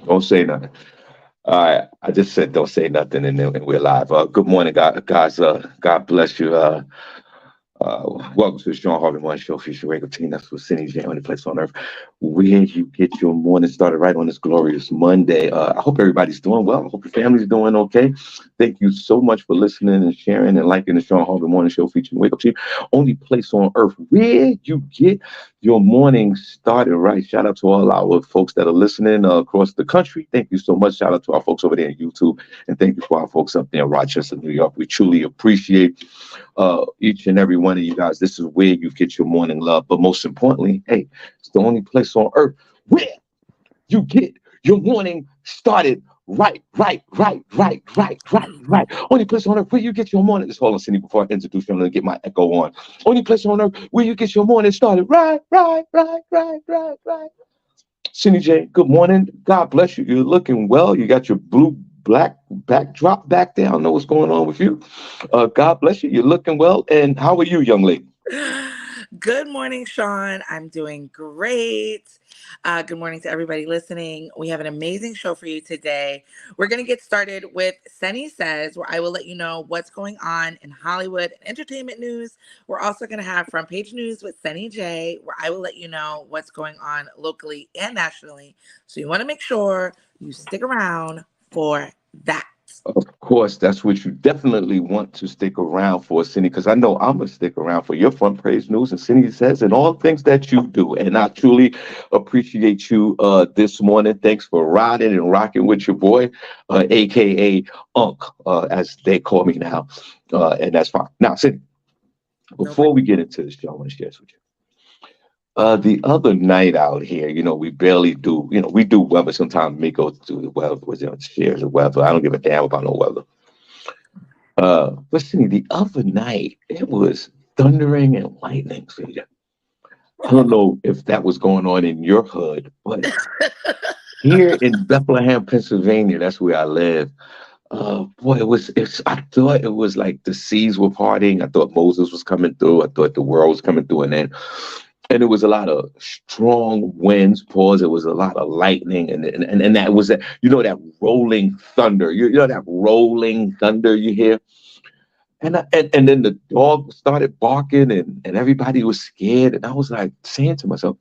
Don't say nothing. All right, I just said don't say nothing, and then we're live. Good morning, guys. God bless you. Welcome to the Shawn Harvey Morning Show. Future Wake Up Team. That's what Cindy J. Only place on earth where you get your morning started right on this glorious Monday. I hope everybody's doing well. I hope your family's doing okay. Thank you so much for listening and sharing and liking the Shawn Harvey Morning Show featuring Wake Up Team. Only place on earth where you get your morning started right. Shout out to all our folks that are listening across the country. Thank you so much. Shout out to our folks over there on YouTube. And thank you for our folks up there in Rochester, New York. We truly appreciate each and every one of you guys. This is where you get your morning love. But most importantly, hey, it's the only place on earth where you get your morning started right. Only place on earth where you get your morning. Just hold on, Cindy, before I introduce you, I'm going to get my echo on. Only place on earth where you get your morning started right. Cindy J, good morning. God bless you. You're looking well. You got your blue black backdrop back there. I don't know what's going on with you. God bless you. You're looking well. And how are you, young lady? Good morning, Sean. I'm doing great. Good morning to everybody listening. We have an amazing show for you today. We're going to get started with Sunny Says, where I will let you know what's going on in Hollywood and entertainment news. We're also going to have Front Page News with Sunny J, where I will let you know what's going on locally and nationally. So you want to make sure you stick around for that. Of course, that's what you definitely want to stick around for, Cindy, because I know I'm going to stick around for your front page news and Cindy says and all things that you do. And I truly appreciate you this morning. Thanks for riding and rocking with your boy, a.k.a. Unc, as they call me now. And that's fine. Now, Cindy, No before we get into the show, I want to share this with you. The other night out here, we barely do, we do weather. Sometimes me go through the weather, shares the weather. I don't give a damn about no weather. But see, the other night it was thundering and lightning. See, I don't know if that was going on in your hood, but here in Bethlehem, Pennsylvania, that's where I live. Boy, I thought it was like the seas were parting. I thought Moses was coming through. I thought the world was coming through, and it was a lot of strong winds. Pause. It was a lot of lightning, and that was that. That rolling thunder. You know that rolling thunder you hear. And then the dog started barking, and everybody was scared. And I was like saying to myself,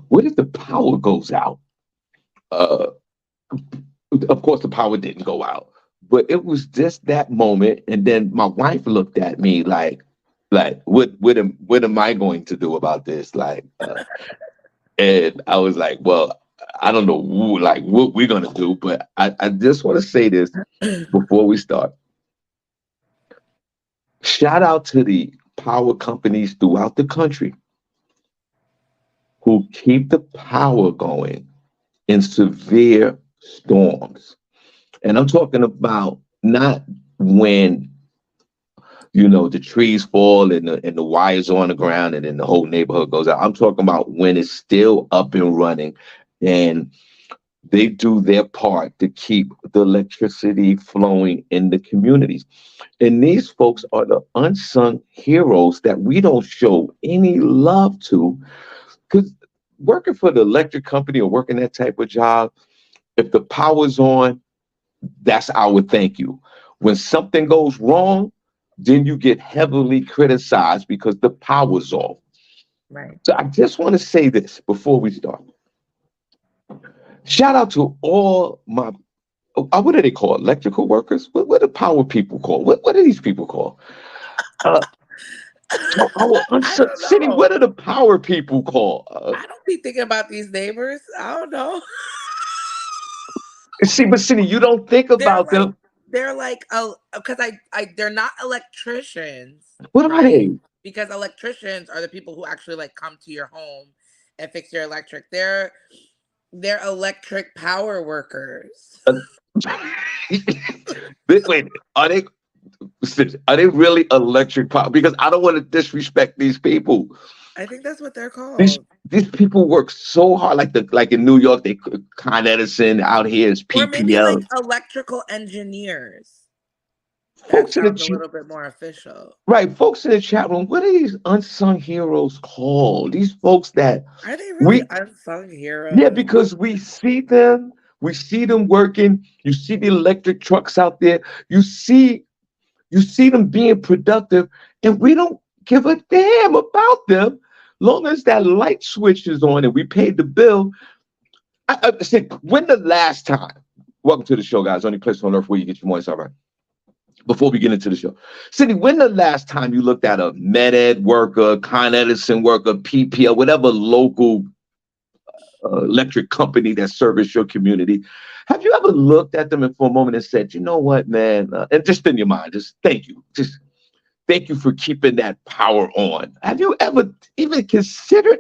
"What if the power goes out?" Uh, of course, the power didn't go out, but it was just that moment. And then my wife looked at me like, what am I going to do about this? And I was like, well, I don't know, like what we're gonna do, but I just want to say this before we start. Shout out to the power companies throughout the country who keep the power going in severe storms. And I'm talking about not when the trees fall and the wires on the ground and then the whole neighborhood goes out. I'm talking about when it's still up and running and they do their part to keep the electricity flowing in the communities. And these folks are the unsung heroes that we don't show any love to because working for the electric company or working that type of job, if the power's on, that's our thank you. When something goes wrong, then you get heavily criticized because the power's off. Right. So I just want to say this before we start. Shout out to all my what do they call electrical workers? What do power people call? What do these people call? Uh, I don't City, what know. do the power people call? I don't be thinking about these neighbors. I don't know. See, but City, you don't think They're about like them. because they're not electricians, What are right? they? Because electricians are the people who actually like come to your home and fix your electric. They're electric power workers. Uh, Wait, are they really electric power? Because I don't want to disrespect these people. I think that's what they're These called. these people work so hard. Like in New York, they Con Edison. Out here is Or maybe like PPL. electrical engineers. That Folks in the sounds a chat, little bit more official. right? Folks in the chat room. What are these unsung heroes called? These folks that Are they really we, unsung yeah, heroes? because we see them. We see them working. You see the electric trucks out there. You see You see them being productive, and we don't give a damn about them. Long as that light switch is on and we paid the bill. I said, when the last time? Welcome to the show, guys. Only place on earth where you get your morning start right. Before we get into the show, Cindy, when the last time you looked at a med ed worker, Con Edison worker, PPL, whatever local electric company that service your community, have you ever looked at them and for a moment and said, you know what, man, and just in your mind, just thank you, just thank you for keeping that power on. Have you ever even considered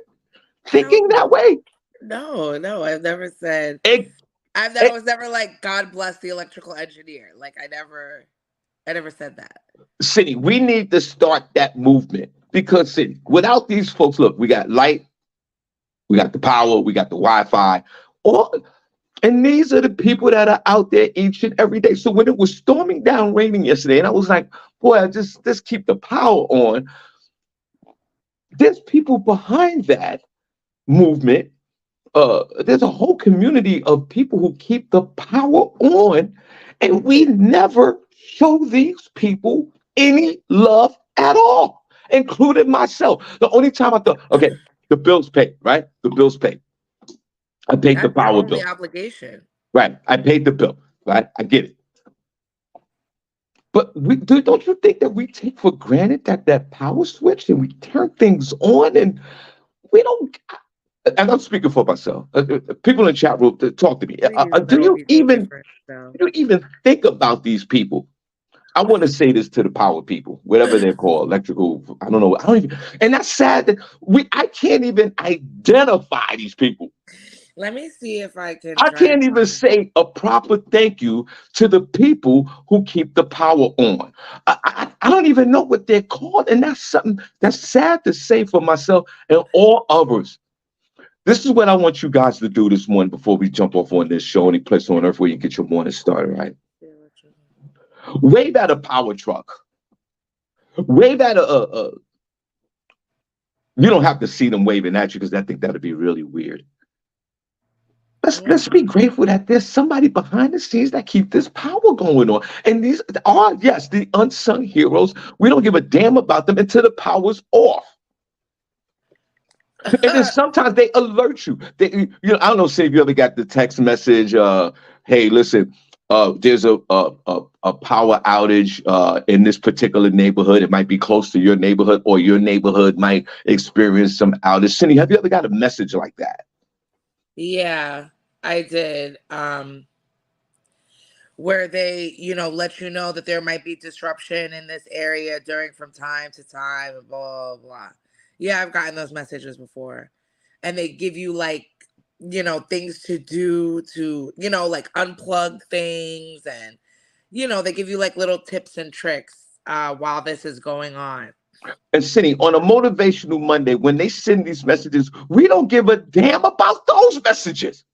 Hell thinking that no. way? No, no, I've never said. And, I and was never like, God bless the electrical engineer. Like I never said that. City, we need to start that movement because City, without these folks, look, we got light, we got the power, we got the Wi-Fi, all, and these are the people that are out there each and every day. So when it was storming down raining yesterday, and I was like, boy, I just keep the power on. There's people behind that movement. There's a whole community of people who keep the power on, and we never show these people any love at all, including myself. The only time I thought, okay, the bills paid, right? The bills paid. I paid the That's your power only bill, obligation. right? I paid the bill, right? I get it. But don't you think that we take for granted that power switch and we turn things on and we don't? And I'm speaking for myself. People in the chat room, talk to me. Please Do don't you be speaking even for yourself. do you even think about these people? I want to say this to the power people, whatever they're called, electrical. I don't know. I don't even. And that's sad that I can't even identify these people. Let me see if I can I try to can't even find. say a proper thank you to the people who keep the power on. I don't even know what they're called, and that's something that's sad to say for myself and all others. This is what I want you guys to do this morning before we jump off on this show. Any place on earth where you get your morning started, right? Wave at a power truck. Wave at a. You don't have to see them waving at you because I think that'd be really weird. Let's be Mm. grateful that there's somebody behind the scenes that keep this power going on. And these are, yes, the unsung heroes. We don't give a damn about them until the power's off. And then sometimes they alert you. I don't know, say if you ever got the text message, hey, listen, there's a power outage in this particular neighborhood. It might be close to your neighborhood, or your neighborhood might experience some outage. Cindy, have you ever got a message like that? Yeah, I did. Where they, let you know that there might be disruption in this area during from time to time, and blah, blah, blah. Yeah, I've gotten those messages before. And they give you like, things to do to, like unplug things and, they give you like little tips and tricks while this is going on. And Cindy, on a motivational Monday, when they send these messages, we don't give a damn about those messages.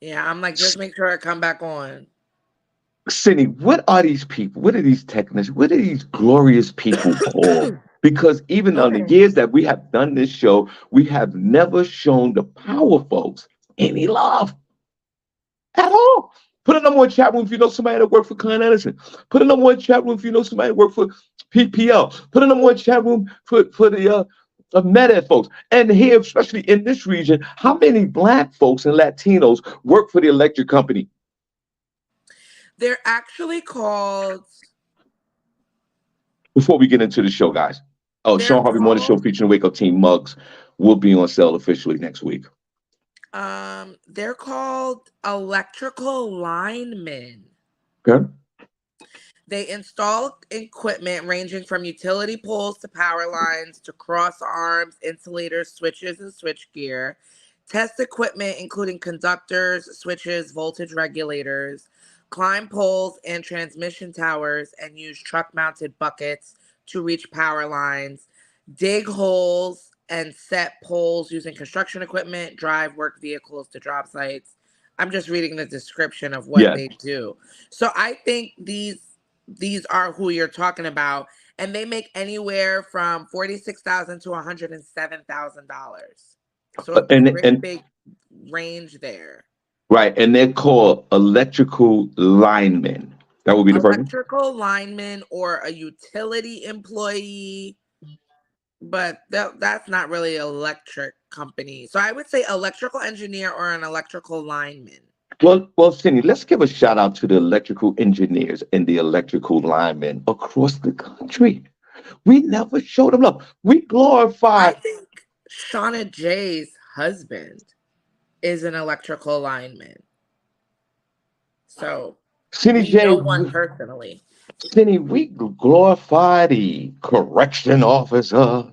Yeah, I'm like, just make sure I come back on. Cindy, what are these people? What are these technicians? What are these glorious people called? Because even on the Okay. years that we have done this show, we have never shown the power folks any love at all. Put a number one chat room if you know somebody that worked for Con Edison. Put a number one chat room if you know somebody that worked for PPL. Put a number one chat room for the Med folks. And here, especially in this region, how many Black folks and Latinos work for the electric company? They're actually called, Before we get into the show, guys. Oh, they're Shawn Harvey Morning Show called, featuring Wake Up Team mugs will be on sale officially next week. they're called electrical linemen. Okay. They install equipment ranging from utility poles to power lines to cross arms, insulators, switches, and switchgear. Test equipment including conductors, switches, voltage regulators. Climb poles and transmission towers and use truck mounted buckets to reach power lines. Dig holes and set poles using construction equipment. Drive work vehicles to job sites. I'm just reading the description of what Yeah. they do. So I think these these are who you're talking about, and they make anywhere from $46,000 to $107,000. So a pretty And big range there. right, and they're called electrical linemen. That would be the first one. Electrical lineman or a utility employee, but that's not really electric company. So I would say electrical engineer or an electrical lineman. Well, Cindy, let's give a shout out to the electrical engineers and the electrical linemen across the country. We never showed them love. We I glorified think Shauna Jay's husband is an electrical lineman. So Cindy we J. know one personally. Cindy, we glorify the correction officer,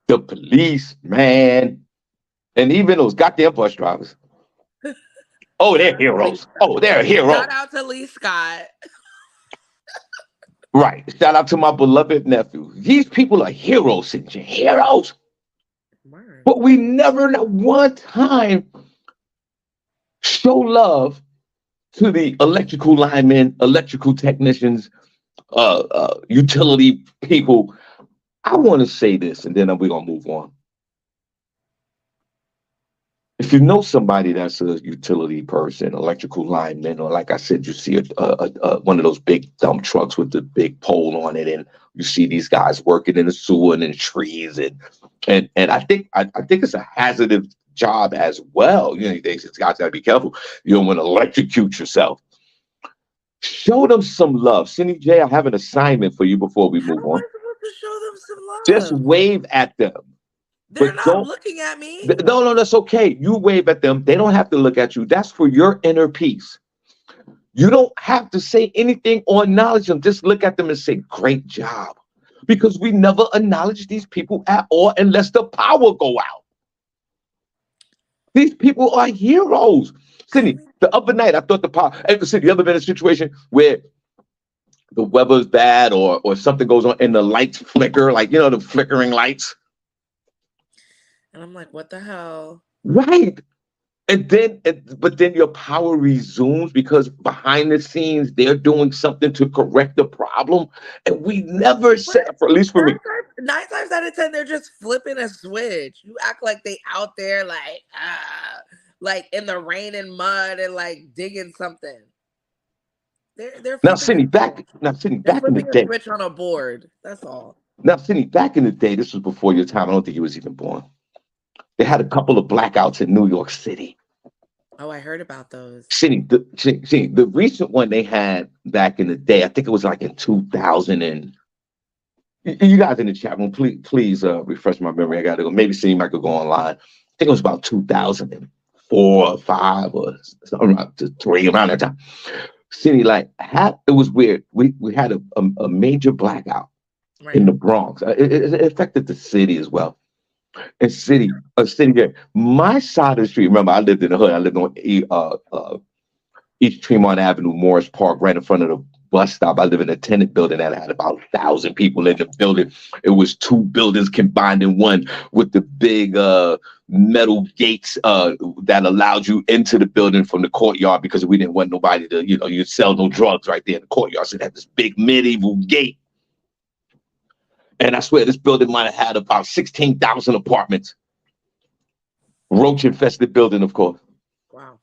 the policeman, and even those goddamn bus drivers. Oh, Shout they're out to Lee heroes. Scott. Oh, they're Shout heroes. out to Lee Scott. Right. Shout out to my beloved nephew. These people are heroes, Cindy J. Heroes. Word. But we never, not one time, show love to the electrical linemen, electrical technicians, utility people. I want to say this, and then we're gonna move on. If you know somebody that's a utility person, electrical lineman, or like I said, you see one of those big dump trucks with the big pole on it, and you see these guys working in the sewer and in the trees, and I think it's a hazardous job as well. You know, these guys gotta be careful. You don't want to electrocute yourself. Show them some love. Cindy J, I have an assignment for you before we How move am I on. supposed to show them some Just love? wave at them, They're but not don't. looking at me. No, no, that's okay. You wave at them. They don't have to look at you. That's for your inner peace. You don't have to say anything or acknowledge them. Just look at them and say, great job. Because we never acknowledge these people at all unless the power go out. These people are heroes. I Cindy, mean, the other night I thought the power. Hey, Cindy, you ever been in a situation where the weather's bad or something goes on and the lights flicker, like the flickering lights? and I'm like, what the hell? Right. But then your power resumes because behind the scenes they're doing something to correct the problem, and we never But said, for at least for me. nine times out of ten, they're just flipping a switch. You act like they out there like in the rain and mud and like digging something. They're Now, flipping a Cindy, switch. back They're in the flipping a day. switch on a board. That's all. Now, Cindy, back in the day, this was before your time. I don't think you was even born. They had a couple of blackouts in New York City. Oh, I heard about those. The recent one they had back in the day, I think it was like in 2000. And you guys in the chat room, please refresh my memory. I got to go. Maybe Cindy might go online. I think it was about 2004 or five or something around to three around that time. Cindy, it was weird. We had a major blackout in Right. the Bronx. It affected the city as well. And city here. My side of the street. Remember, I lived in the hood. I lived on East Tremont Avenue, Morris Park, right in front of the bus stop. I live in a tenant building that had about 1,000 people in the building. It was two buildings combined in one with the big metal gates that allowed you into the building from the courtyard because we didn't want nobody to, you sell no drugs right there in the courtyard. So they had this big medieval gate. And I swear this building might have had about 16,000 apartments. Roach infested building, of course. Wow.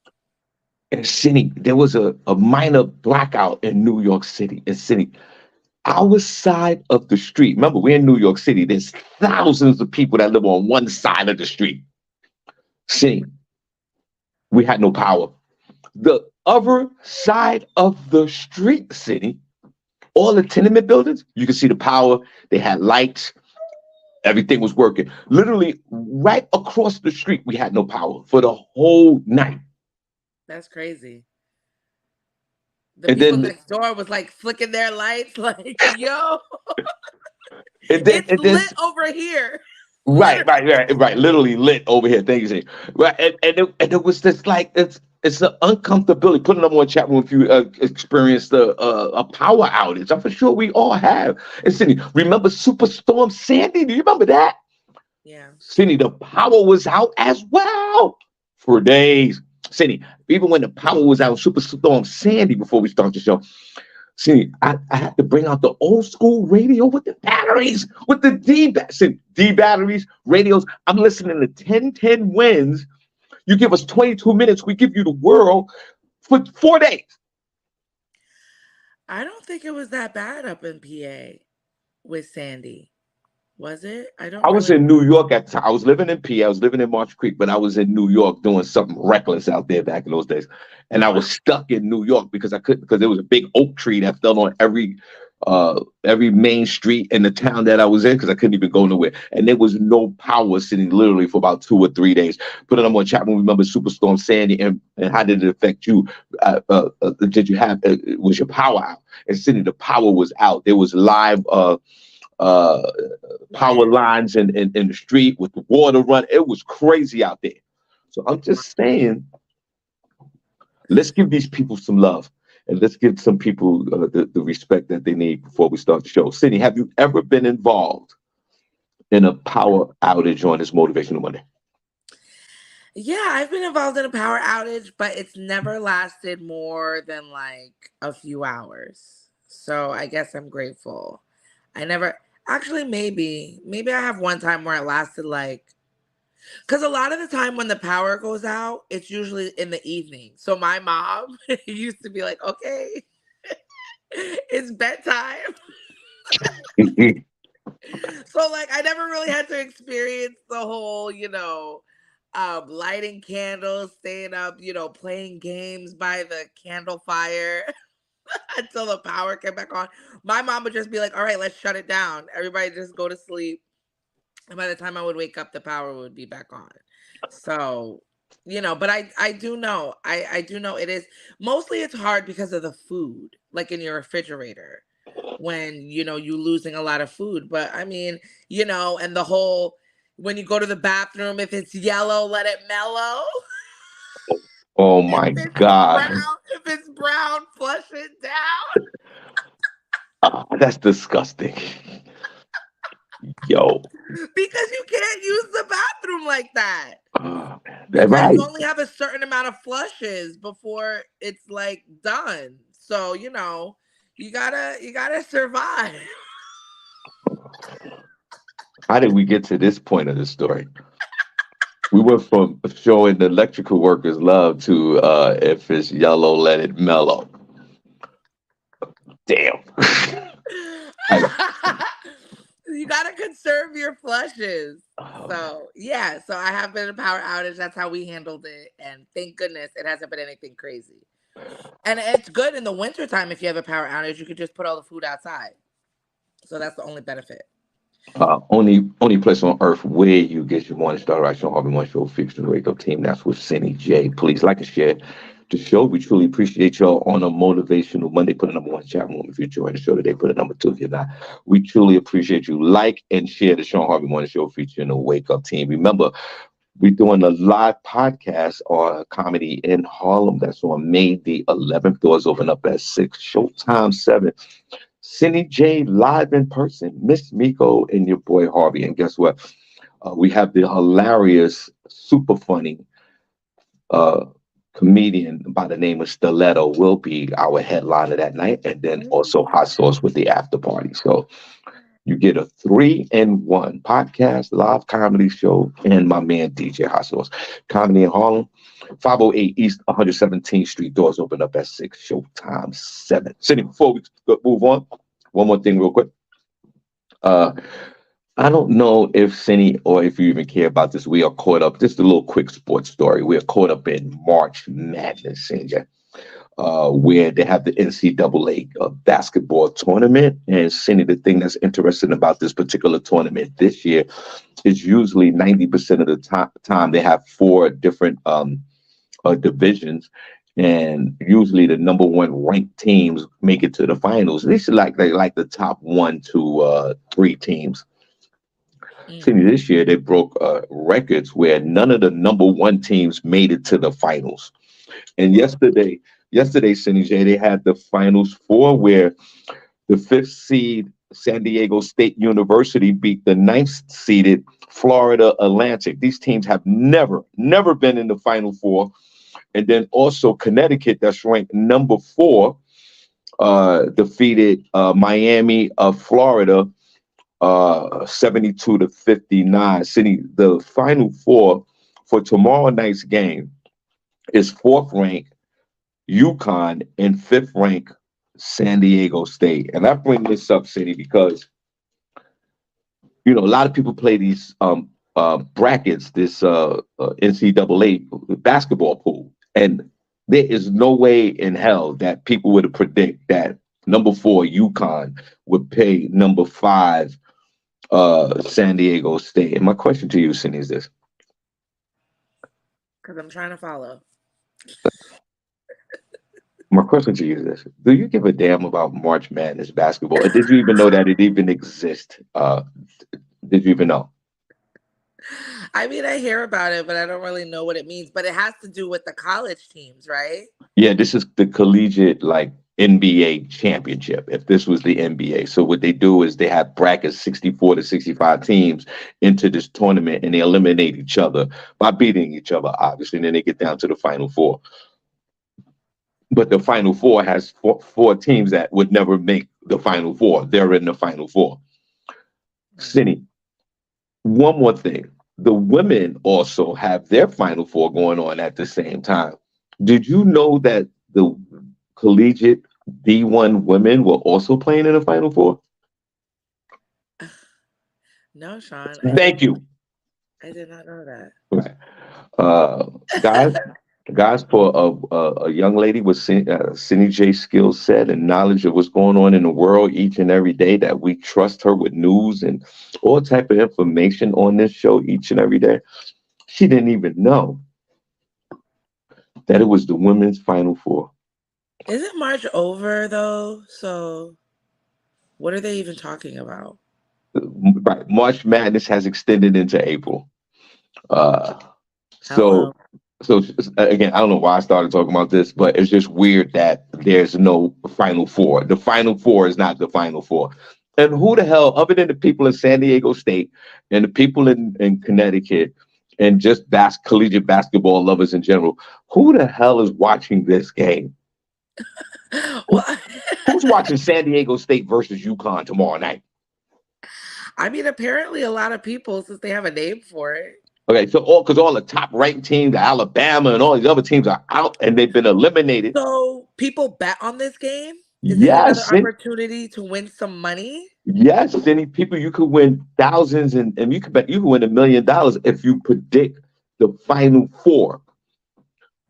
And City, there was a minor blackout in New York City. In City, our side of the street. Remember, we're in New York City. There's thousands of people that live on one side of the street. City, we had no power. The other side of the street, City, all the tenement buildings, you can see the power. They had lights. Everything was working. Literally right across the street, we had no power for the whole night. That's crazy. The And people then, next door was like flicking their lights, like, yo, and then, it's and then, lit over here. right, Literally. right, right, right. Literally lit over here. Thank you, Zane. Right, and it was just like it's an uncomfortability. Putting them on chat room if you experienced a power outage. I'm for sure we all have. And Cindy, remember Superstorm Sandy? Do you remember that? Yeah. Cindy, the power was out as well for days. Cindy, even when the power was out, Superstorm Sandy, before we start the show, See, I had to bring out the old school radio with the batteries, with the D batteries, radios. I'm listening to 1010 Winds. You give us 22 minutes, we give you the world for 4 days. I don't think it was that bad up in PA with Sandy. Was it? I don't I was really. in New York at the time. I was living in PA. I was living in Marsh Creek, but I was in New York doing something reckless out there back in those days. And I was stuck in New York because I couldn't because there was a big oak tree that fell on every main street in the town that I was in because I couldn't even go nowhere. And there was no power sitting literally for about 2 or 3 days. Put it on my chat when we remember Superstorm Sandy and how did it affect you? Did you have was your power out? And Cindy, the power was out. There was live uh power Wire. lines in the street with the water run. It was crazy out there. So I'm just saying, let's give these people some love and let's give some people the respect that they need before we start the show. Cindy, have you ever been involved in a power outage on this Motivational Monday? Yeah, I've been involved in a power outage, but it's never lasted more than like a few hours. So I guess I'm grateful. I never actually maybe I have one time where it lasted like because a lot of the time when the power goes out, it's usually in the evening. So my mom used to be like, okay, it's bedtime. So like I never really had to experience the whole, lighting candles, staying up, playing games by the candle fire until the power came back on. My mom would just be like, all right, let's shut it down. Everybody just go to sleep. And by the time I would wake up, the power would be back on. So, but I do know, I do know it is mostly it's hard because of the food, like in your refrigerator when, you losing a lot of food. But I mean, and the whole, when you go to the bathroom, if it's yellow, let it mellow. Oh If my it's God. brown, if it's brown, flush it down. That's disgusting. Yo. Because you can't use the bathroom like that. That's Because you right. only have a certain amount of flushes before it's like done. So, you gotta survive. How did we get to this point of the story? We went from showing the electrical workers love to if it's yellow, let it mellow. Damn. I, You gotta conserve your flushes. So yeah, so I have been in a power outage. That's how we handled it. And thank goodness it hasn't been anything crazy. And it's good in the wintertime if you have a power outage, you could just put all the food outside. So that's the only benefit. only place on earth where you get your morning started right. Shawn Harvey Morning Show fixed the wake up team. That's with Cindy J. Please like and share the show. We truly appreciate y'all on a motivational Monday. Put a number one chat room if you're enjoying the show today. Put a number two if you're not. We truly appreciate you. Like and share the Shawn Harvey Morning Show featuring the wake up team. Remember, we're doing a live podcast on comedy in Harlem. That's on May the 11th. Doors open up at 6. Showtime 7. Cindy J live in person, Miss Miko and your boy Harvey. And guess what? We have the hilarious, super funny uh, comedian by the name of Stiletto will be our headliner that night. And then also Hot Sauce with the after party. So you get a 3-in-1 podcast, live comedy show, and my man DJ Hot Sauce. Comedy in Harlem, 508 East 117th Street. Doors open up at 6. Showtime 7. Cindy, before we move on, one more thing real quick. Uh, I don't know if Cindy or if you even care about this. We are caught up. Just a little quick sports story. We are caught up in March Madness, Cindy, where they have the NCAA basketball tournament. And Cindy, the thing that's interesting about this particular tournament this year is usually 90% of the time they have 4 different divisions, and usually the number one ranked teams make it to the finals. This is like they like the top 1 to 3 teams. See, Mm. this year they broke records where none of the number one teams made it to the finals. And yesterday, Cindy J, they had the finals 4 where the 5th seed San Diego State University beat the 9th seeded Florida Atlantic. These teams have never been in the Final Four. And then also Connecticut, that's ranked number 4, defeated Miami of Florida 72-59. City, the final four for tomorrow night's game is fourth ranked UConn and fifth ranked San Diego State. And I bring this up, City, because a lot of people play these brackets, this NCAA basketball pool, and there is no way in hell that people would predict that number 4 UConn would pay number 5 San Diego State. And my question to you, Cindy, is this: Because I'm trying to follow. my question to you is this: do you give a damn about March Madness basketball, or did you even know that it even exists? Did you even know? I mean, I hear about it, but I don't really know what it means. But it has to do with the college teams, right? Yeah, this is the collegiate like NBA championship. If this was the NBA, so what they do is they have brackets 64 to 65 teams into this tournament, and they eliminate each other by beating each other, obviously. And then they get down to the final four. But the final four has four teams that would never make the final four. They're in the final four. Cindy, one more thing. The women also have their final four going on at the same time. Did you know that the collegiate D1 women were also playing in the final four? No, Sean, Thank you. I did not know that. Right. Guys, for a young lady with Cindy J skill set and knowledge of what's going on in the world each and every day, that we trust her with news and all type of information on this show each and every day. She didn't even know that it was the women's final four. Isn't March over though? So what are they even talking about? Right. March Madness has extended into April. Uh, so Hello. So again, I don't know why I started talking about this, but it's just weird that there's no Final Four. The Final Four is not the Final Four. And who the hell, other than the people in San Diego State and the people in Connecticut and just collegiate basketball lovers in general, who the hell is watching this game? Well, Who's watching San Diego State versus UConn tomorrow night? I mean, apparently a lot of people, since they have a name for it. Okay, so all the top ranked teams, Alabama and all these other teams are out and they've been eliminated. So people bet on this game? Is this another Yes, opportunity to win some money? yes, any people you could win thousands and you could win $1 million if you predict the final four.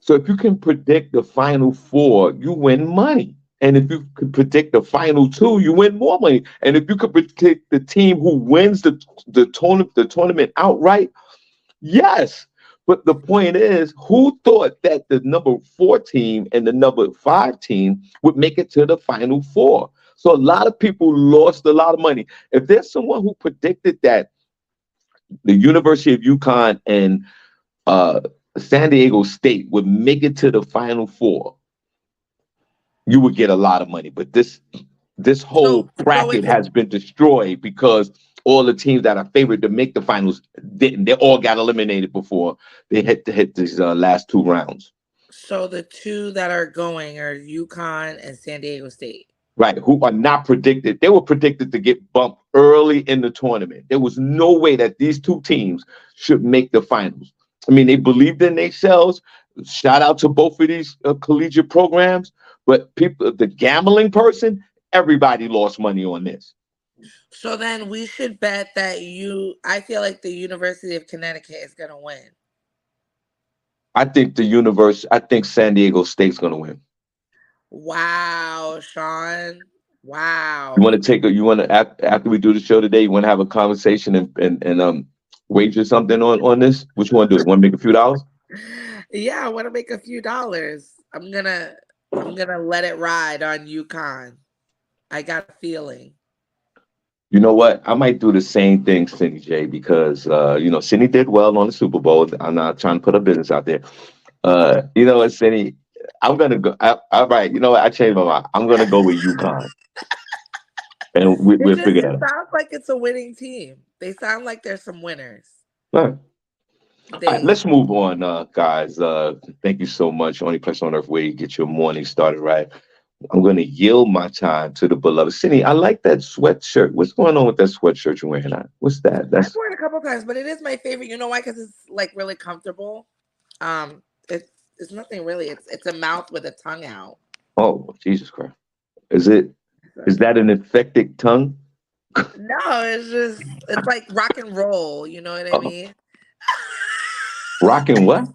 So if you can predict the final four, you win money. And if you could predict the final two, you win more money. And if you could predict the team who wins the tournament outright, yes. But the point is, who thought that the number 4 team and the number 5 team would make it to the final four? So a lot of people lost a lot of money. If there's someone who predicted that the University of UConn and uh, San Diego State would make it to the final four, you would get a lot of money. But this whole So bracket it's a has been destroyed because all the teams that are favored to make the finals didn't. They all got eliminated before they hit these last 2 rounds. so the two that are going are UConn and San Diego State. Right, who are not predicted. They were predicted to get bumped early in the tournament. There was no way that these two teams should make the finals. I mean, they believed in themselves. Shout out to both of these collegiate programs. But people, the gambling person, everybody lost money on this. So then we should bet that I feel like the University of Connecticut is going to win. I think San Diego State's going to win. Wow, Sean. You Wow. want to after we do the show today, you want to have a conversation and wager something on this? What you want to do? Want to make a few dollars? Yeah, I want to make a few dollars. I'm gonna let it ride on UConn. I got a feeling. You know what? I might do the same thing, Cindy J, because Cindy did well on the Super Bowl. I'm not trying to put her business out there. You know what, Cindy? I'm gonna go. All right. You know what? I changed my mind. I'm gonna go with UConn, and we'll figure that It out. sounds like it's a winning team. They sound like there's some winners. All right. All right, They let's move on, guys. Thank you so much. Only place on earth where you get your morning started right. I'm going to yield my time to the beloved Cindy. I like that sweatshirt. What's going on with that sweatshirt you're wearing? What's that? I've That's worn it a couple times, but it is my favorite. You know why? Because it's like really comfortable. Um, it's it's nothing really. It's a mouth with a tongue out. oh Jesus Christ. Is it? Is that an infected tongue? No, it's like rock and roll. You know what I Oh, mean? rocking what?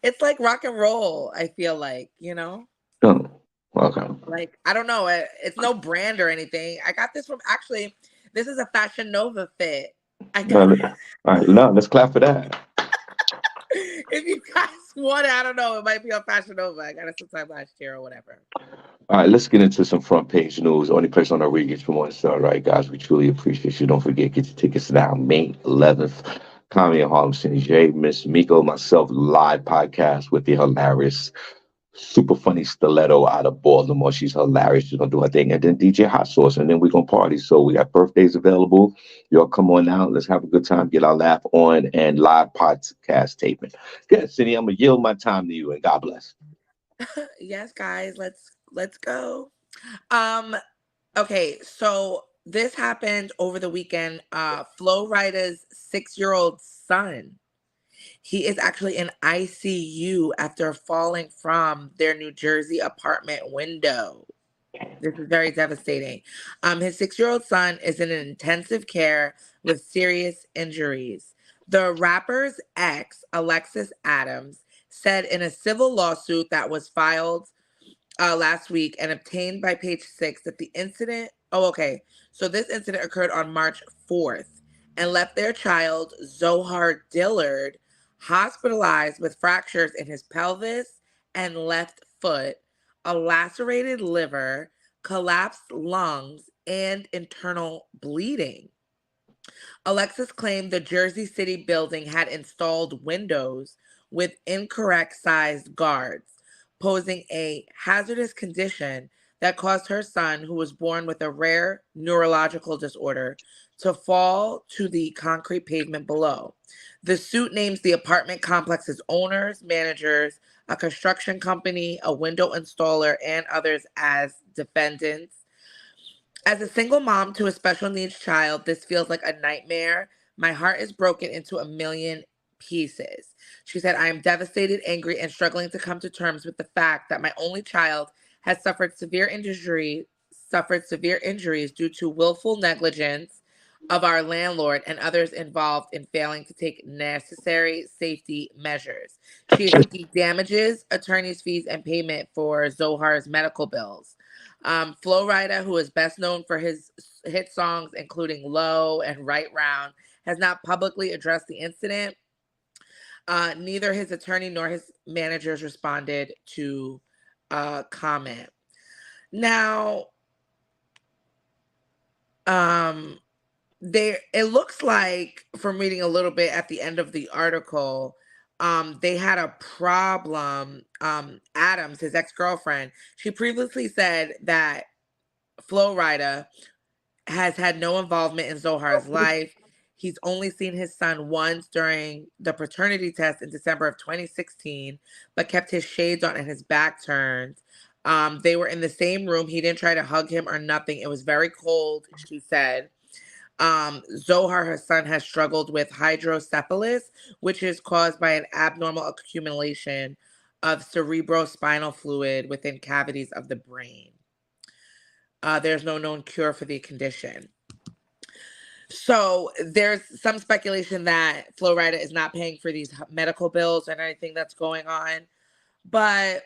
It's like rock and roll. I feel like Oh, okay. like I don't know. It's no brand or anything. I got this from actually. This is a Fashion Nova fit. I got. All right, no, let's clap for that. If you guys want it, I don't know. It might be on Fashion Nova. I got it sometime last year or whatever. All right, let's get into some front page news. Only place on our radio gets from one star. All right, guys, we truly appreciate you. Don't forget, get your tickets now, May 11th. Comedy in Harlem City J, Miss Miko, myself, live podcast with the hilarious, super funny stiletto out of Baltimore. She's hilarious. She's gonna do her thing. And then DJ Hot Sauce, and then we're gonna party. So we got birthdays available. Y'all come on out. Let's have a good time, get our laugh on, and live podcast taping. Good, Cindy, I'm gonna yield my time to you, and God bless. Yes, guys, let's go. Um, okay, so this happened over the weekend. Flo Rida's 6-year-old son. He is actually in ICU after falling from their New Jersey apartment window. This is very devastating. His 6-year-old son is in intensive care with serious injuries. The rapper's ex, Alexis Adams, said in a civil lawsuit that was filed last week and obtained by Page Six that the incident. Oh, okay. So this incident occurred on March 4th and left their child, Zohar Dillard, hospitalized with fractures in his pelvis and left foot, a lacerated liver, collapsed lungs, and internal bleeding. Alexis claimed the Jersey City building had installed windows with incorrect sized guards, posing a hazardous condition that caused her son, who was born with a rare neurological disorder, to fall to the concrete pavement below. The suit names the apartment complex's owners, managers, a construction company, a window installer, and others as defendants. As a single mom to a special needs child, this feels like a nightmare. My heart is broken into a million pieces. She said, I am devastated, angry, and struggling to come to terms with the fact that my only child has suffered severe injuries due to willful negligence of our landlord and others involved in failing to take necessary safety measures. She is seeking damages, attorney's fees, and payment for Zohar's medical bills. Flo Rida, who is best known for his hit songs, including Low and Right Round, has not publicly addressed the incident. Neither his attorney nor his managers responded to comment. Now, um, it looks like from reading a little bit at the end of the article, they had a problem. Adams, his ex-girlfriend, she previously said that Flo Rida has had no involvement in Zohar's life. He's only seen his son once during the paternity test in December of 2016, but kept his shades on and his back turned. They were in the same room. He didn't try to hug him or nothing. It was very cold, she said. Zohar, her son, has struggled with hydrocephalus, which is caused by an abnormal accumulation of cerebrospinal fluid within cavities of the brain. There's no known cure for the condition. So there's some speculation that Flo Rida is not paying for these medical bills and anything that's going on. But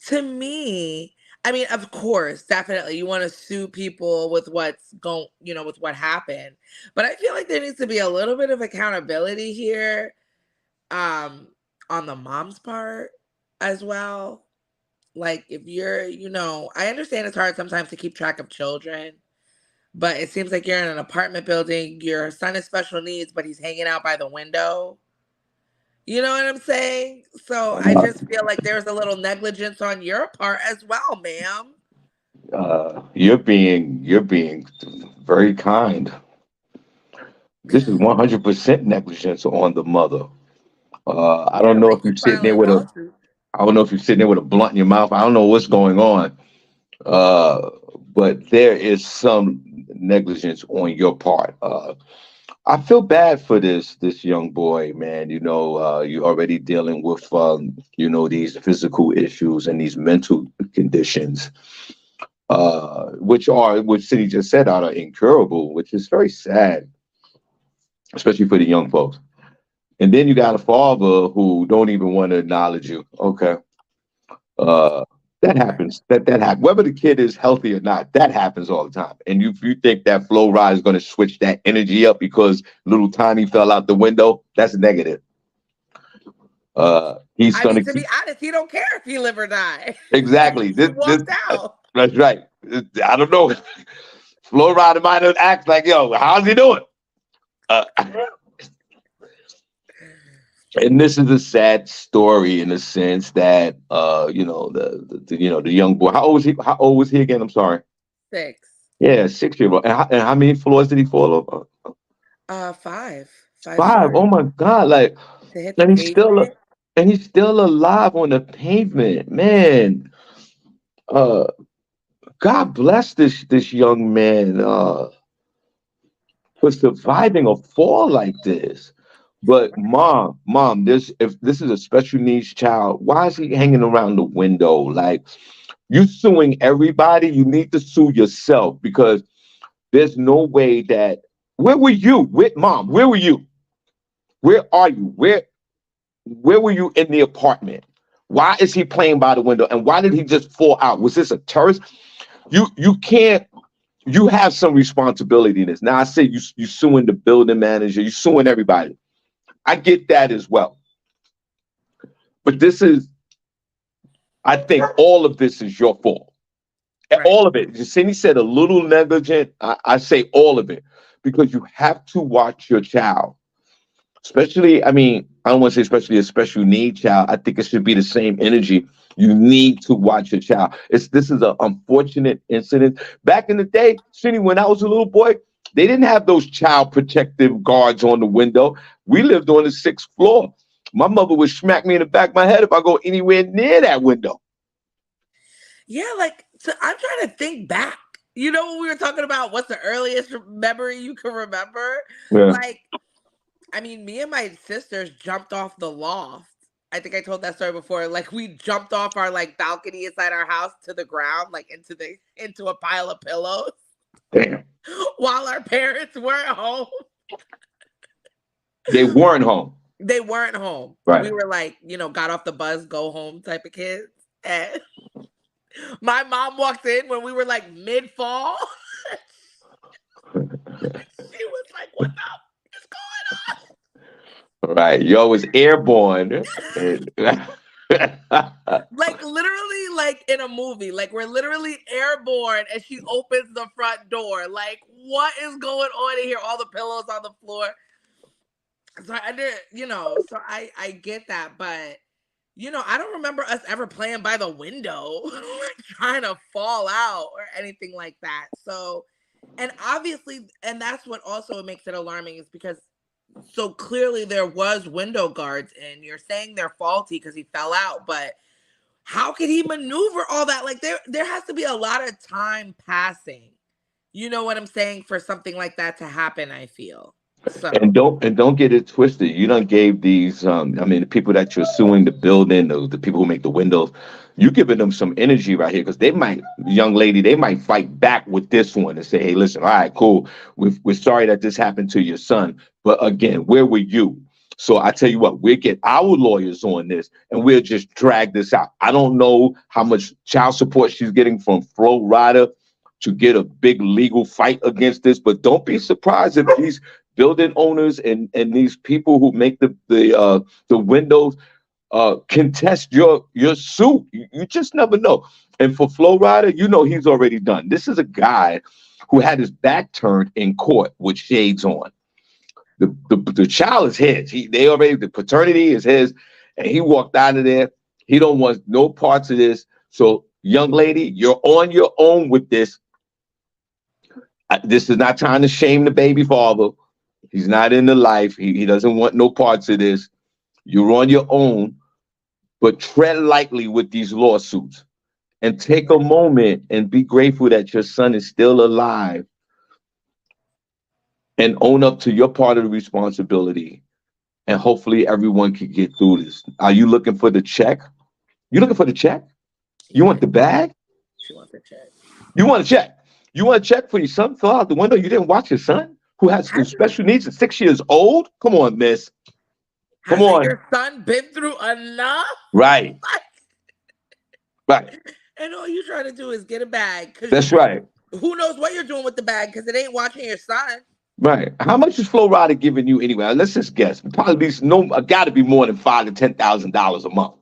to me, I mean, of course, definitely you want to sue people with what's going, with what happened. But I feel like there needs to be a little bit of accountability here, um, on the mom's part as well. Like if you're, I understand it's hard sometimes to keep track of children, but it seems like you're in an apartment building, your son has special needs, but he's hanging out by the window. You know what I'm saying? So I just feel like there's a little negligence on your part as well, ma'am. You're being very kind. This is 100% negligence on the mother. I don't Yeah, know if like you're you sitting there filing with a lawsuits. I don't know if you're sitting there with a blunt in your mouth. I don't know what's going on. Uh, but there is some negligence on your part. I feel bad for this young boy, man. You're already dealing with these physical issues and these mental conditions, which City just said are incurable, which is very sad, especially for the young folks. And then you got a father who don't even want to acknowledge you. Okay. Uh, that Right. happens. That happens. Whether the kid is healthy or not, that happens all the time. And if you think that flow ride is going to switch that energy up because little Tiny fell out the window, that's negative. He's I going mean, to to be keep honest, he don't care if he live or die. exactly. He walked out. That's right. I don't know. Flow rider might have asked like, "Yo, how's he doing?" Uh, and this is a sad story in the sense that the young boy. How old was he again? I'm sorry. 6. Yeah, 6 year old. And how many floors did he fall over? 5. 5 Five. stories Oh my God! Like, to hit the and he's still pavement. and he's still alive on the pavement, man. Uh, God bless this young man for surviving a fall like this. But mom, if this is a special needs child, why is he hanging around the window? Like, you suing everybody, you need to sue yourself because there's no way that. Where were you? Mom? Where were you? Where are you? Where were you in the apartment? Why is he playing by the window? And why did he just fall out? Was this a terrorist? You can't. You have some responsibility in this. Now I say you suing the building manager, you suing everybody. I get that as well. But I think all of this is your fault. Right. All of it. Cindy said a little negligent. I say all of it because you have to watch your child. Especially, I mean, I don't want to say especially a special need child. I think it should be the same energy. You need to watch your child. This is an unfortunate incident. Back in the day, Cindy, when I was a little boy, they didn't have those child protective guards on the window. We lived on the 6th floor. My mother would smack me in the back of my head if I go anywhere near that window. Yeah, like, so I'm trying to think back. You know, when we were talking about what's the earliest memory you can remember? Yeah. Like, I mean, me and my sisters jumped off the loft. I think I told that story before. Like, we jumped off our like balcony inside our house to the ground, like into a pile of pillows Damn. while our parents weren't home. They weren't home. They weren't home. We Right. were like, got off the bus, go home type of kids. And my mom walked in when we were like mid fall. She was like, "What the is going Right. Yo was airborne. And on?" Like literally, like in a movie. Like we're literally airborne, and she opens the front door. Like, what is going on in here? All the pillows on the floor. So I did, So I get that, but I don't remember us ever playing by the window, like trying to fall out or anything like that. So, and obviously, and that's what also makes it alarming is because so clearly there was window guards, and you're saying they're faulty because he fell out, but how could he maneuver all that? Like there has to be a lot of time passing. You know what I'm saying? For something like that to happen, I feel. So, and don't get it twisted. You done gave these I mean the people that you're suing, the building, the people who make the windows, you giving them some energy right here because they might, young lady, they might fight back with this one and say, hey, listen, all right, cool. We're sorry that this happened to your son. But again, where were you? So I tell you what, we'll get our lawyers on this and we'll just drag this out. I don't know how much child support she's getting from Flo Rida to get a big legal fight against this, but don't be surprised if these building owners and these people who make the windows contest your suit. You just never know. And for Flo Rida, he's already done. This is a guy who had his back turned in court with shades on. The child is his. The paternity is his, and he walked out of there. He don't want no parts of this. So, young lady, you're on your own with this. This is not time to shame the baby father. He's not in the life. He doesn't want no parts of this. You're on your own, but tread lightly with these lawsuits. and take a moment and be grateful that your son is still alive and own up to your part of the responsibility. And hopefully everyone can get through this. Are you looking for the check? You looking for the check? You Yeah, want the bag? she wants a check. You want a check? You want a check for your son fell out the window? You didn't watch your son who has the Hasn't special needs at 6 years old? Come on, miss. Come hasn't on. your son been through enough? Right. Right. And all you trying to do is get a bag because That's right. who knows what you're doing with the bag because it ain't watching your son. Right. How much is Flo Rida giving you anyway? Let's just guess. Probably be no gotta be more than $5,000 to $10,000 a month.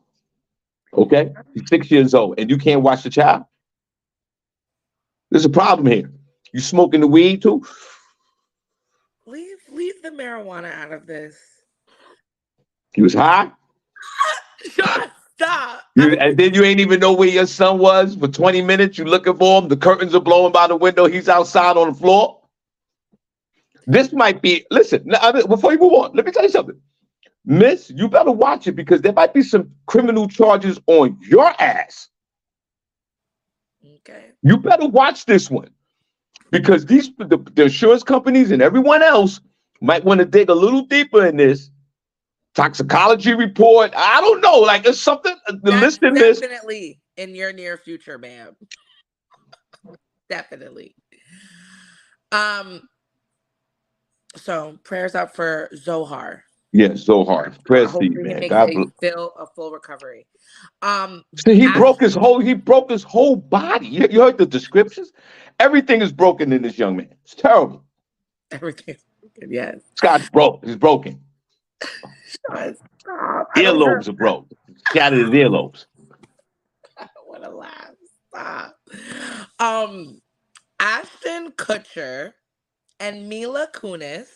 Okay? He's 6 years old and you can't watch the child? There's a problem here. You smoking the weed too? Leave the marijuana out of this. He was high? Sean, stop. And then you ain't even know where your son was for 20 minutes. You looking for him. The curtains are blowing by the window. He's outside on the floor. This might be, listen, before you move on, let me tell you something. Miss, you better watch it because there might be some criminal charges on your ass. Okay. You better watch this one because the insurance companies and everyone else might want to dig a little deeper in this. Toxicology report. I don't know. Like it's something the That's list in this. definitely in your near future, ma'am. Definitely. So prayers up for Zohar. Yes, so hard. Press you, Hopefully he man. makes God bless. a full recovery. See, he Ash, broke his whole body. You heard the descriptions? Everything is broken in this young man. It's terrible. everything's broken, yes. Scott's broke. He's broken. Stop. Earlobes are broke. Shattered his earlobes. I don't want to laugh. Stop. Ashton Kutcher and Mila Kunis,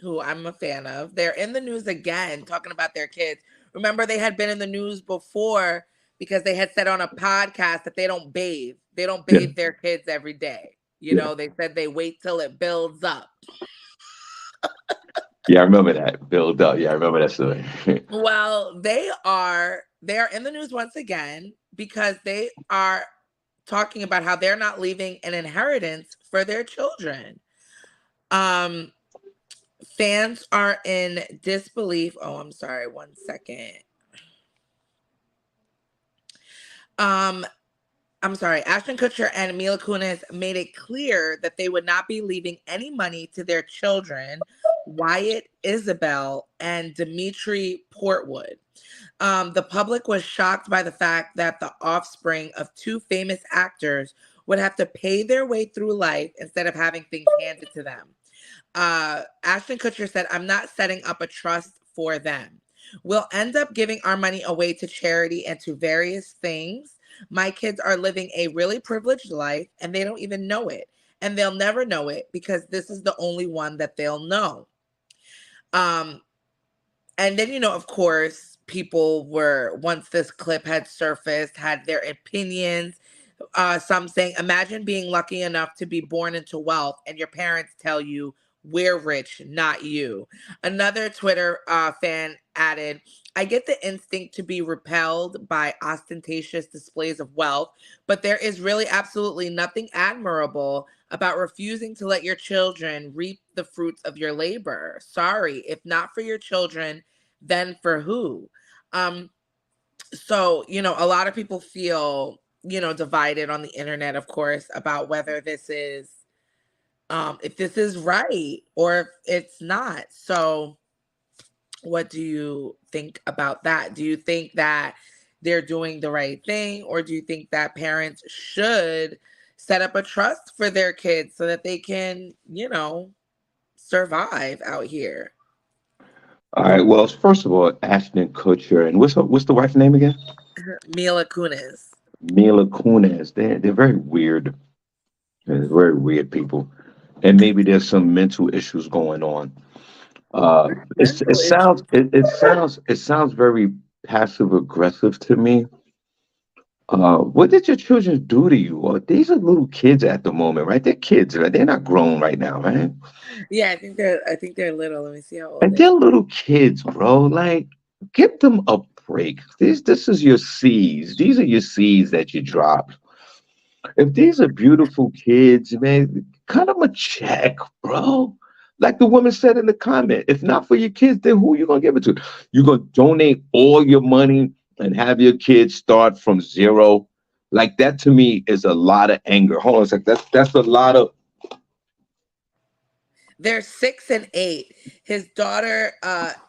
who I'm a fan of, they're in the news again talking about their kids. Remember, they had been in the news before because they had said on a podcast that they don't bathe. They don't Yeah, bathe their kids every day. You yeah. know, they said they wait till it builds up. Yeah, I remember that. Build up. Yeah, I remember that story. Well, they are in the news once again because they are talking about how they're not leaving an inheritance for their children. Um, Fans are in disbelief. Oh, I'm sorry. One second. Um, I'm sorry. Ashton Kutcher and Mila Kunis made it clear that they would not be leaving any money to their children, Wyatt Isabel and Dimitri Portwood. The public was shocked by the fact that the offspring of two famous actors would have to pay their way through life instead of having things handed to them. Ashton Kutcher said, I'm not setting up a trust for them. We'll end up giving our money away to charity and to various things. My kids are living a really privileged life and they don't even know it. And they'll never know it because this is the only one that they'll know. And then, of course, people were, once this clip had surfaced, had their opinions. Some saying, imagine being lucky enough to be born into wealth and your parents tell you, we're rich, not you. Another Twitter fan added, I get the instinct to be repelled by ostentatious displays of wealth, but there is really absolutely nothing admirable about refusing to let your children reap the fruits of your labor. Sorry, if not for your children, then for who? So, a lot of people feel, divided on the internet, of course, about whether this is if this is right or if it's not. So what do you think about that? Do you think that they're doing the right thing, or do you think that parents should set up a trust for their kids so that they can, survive out here? All right. Well, first of all, Ashton Kutcher and what's the wife's name again? Mila Kunis. Mila Kunis. They're very weird. They're very weird people, and maybe there's some mental issues going on. Mental issues. It sounds very passive aggressive to me. What did your children do to you? Well, these are little kids at the moment, right? They're kids, right? They're not grown right now, right? Yeah, I think they're little. Let me see how old And they they're are. little kids, bro. Like, give them a break. This is your seeds. These are your seeds that you dropped. If these are beautiful kids, man, cut them a check, bro. Like the woman said in the comment, if not for your kids, then who you gonna give it to? You gonna donate all your money and have your kids start from zero? Like that to me is a lot of anger. Hold on a sec. That's a lot of. They're 6 and 8. His daughter,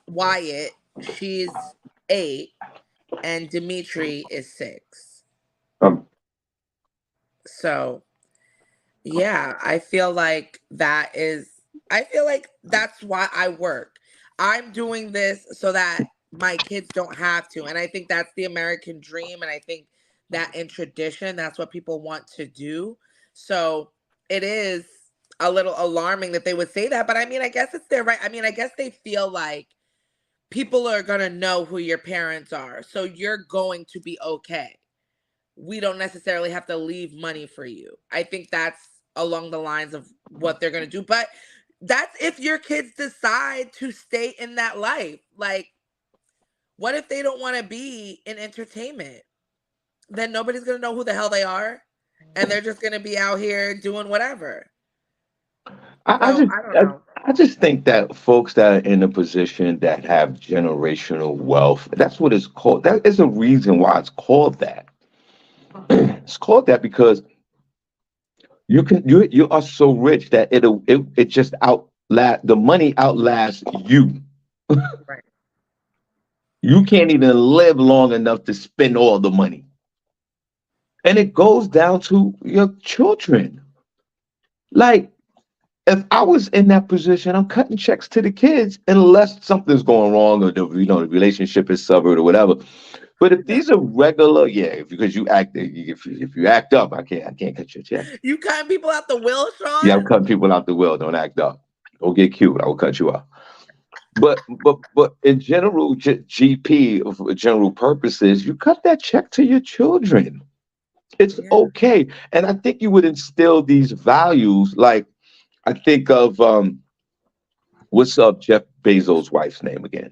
Wyatt, she's 8, and Dimitri is 6. Um, So yeah, I feel like that's why I work. I'm doing this so that my kids don't have to. And I think that's the American dream. And I think that in tradition, that's what people want to do. So it is a little alarming that they would say that. But I mean, I guess it's their right. I mean, I guess they feel like people are going to know who your parents are. So you're going to be okay. We don't necessarily have to leave money for you. I think that's along the lines of what they're going to do. But that's if your kids decide to stay in that life. Like, what if they don't want to be in entertainment? Then nobody's going to know who the hell they are. And they're just going to be out here doing whatever. I So just I don't know. I just think that folks that are in a position that have generational wealth, that's what it's called. That is a reason why it's called that. It's called that because you are so rich that it just outlast the money outlasts you. Right. You can't even live long enough to spend all the money. And it goes down to your children. Like if I was in that position, I'm cutting checks to the kids unless something's going wrong or the relationship is severed or whatever. But if these are regular, yeah, because if you act up, I can't cut your check. You cutting people out the will, Yeah, Sean? I'm cutting people out the will. Don't act up. Don't get cute. I will cut you out. But in general, GP for general purposes, you cut that check to your children. It's Yeah. okay, and I think you would instill these values. Like I think of what's up, Jeff Bezos' wife's name again?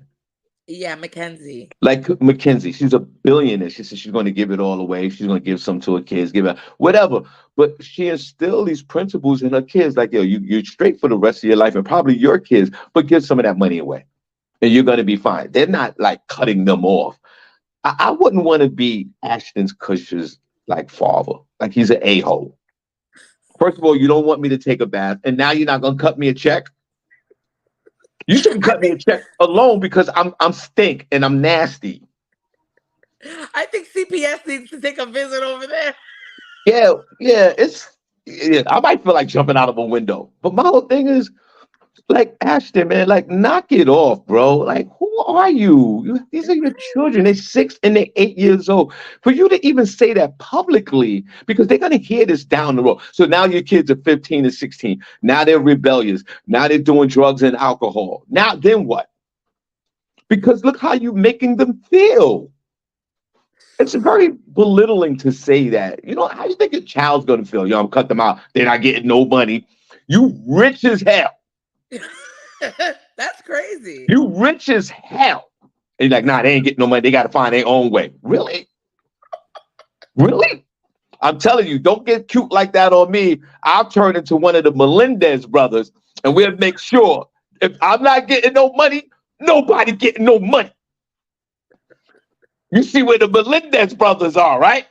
Yeah, Mackenzie. Like Mackenzie, she's a billionaire. She says she's going to give it all away. She's going to give some to her kids, give it whatever. But she instilled these principles in her kids, like yo, you're straight for the rest of your life, and probably your kids, but give some of that money away, and you're going to be fine. They're not like cutting them off. I wouldn't want to be Ashton Kutcher's like father, like he's an a hole. First of all, you don't want me to take a bath, and now you're not going to cut me a check. You shouldn't I cut me a think check alone because I'm stink and I'm nasty. I think CPS needs to take a visit over there. Yeah, yeah, yeah, I might feel like jumping out of a window. But my whole thing is like Ashton, man, like knock it off, bro. Like, who are you? These are your children. They're 6 and they're 8 years old. For you to even say that publicly, because they're gonna hear this down the road. So now your kids are 15 and 16. Now they're rebellious. Now they're doing drugs and alcohol. Now then what? Because look how you're making them feel. It's very belittling to say that. You know, how you think a child's gonna feel? Yo, I'm cut them out. They're not getting no money. You rich as hell. That's crazy. You rich as hell. And you're like, nah, they ain't getting no money. They gotta find their own way. Really? Really? I'm telling you, don't get cute like that on me. I'll turn into one of the Melendez brothers, and we'll make sure if I'm not getting no money, nobody getting no money. You see where the Melendez brothers are, right?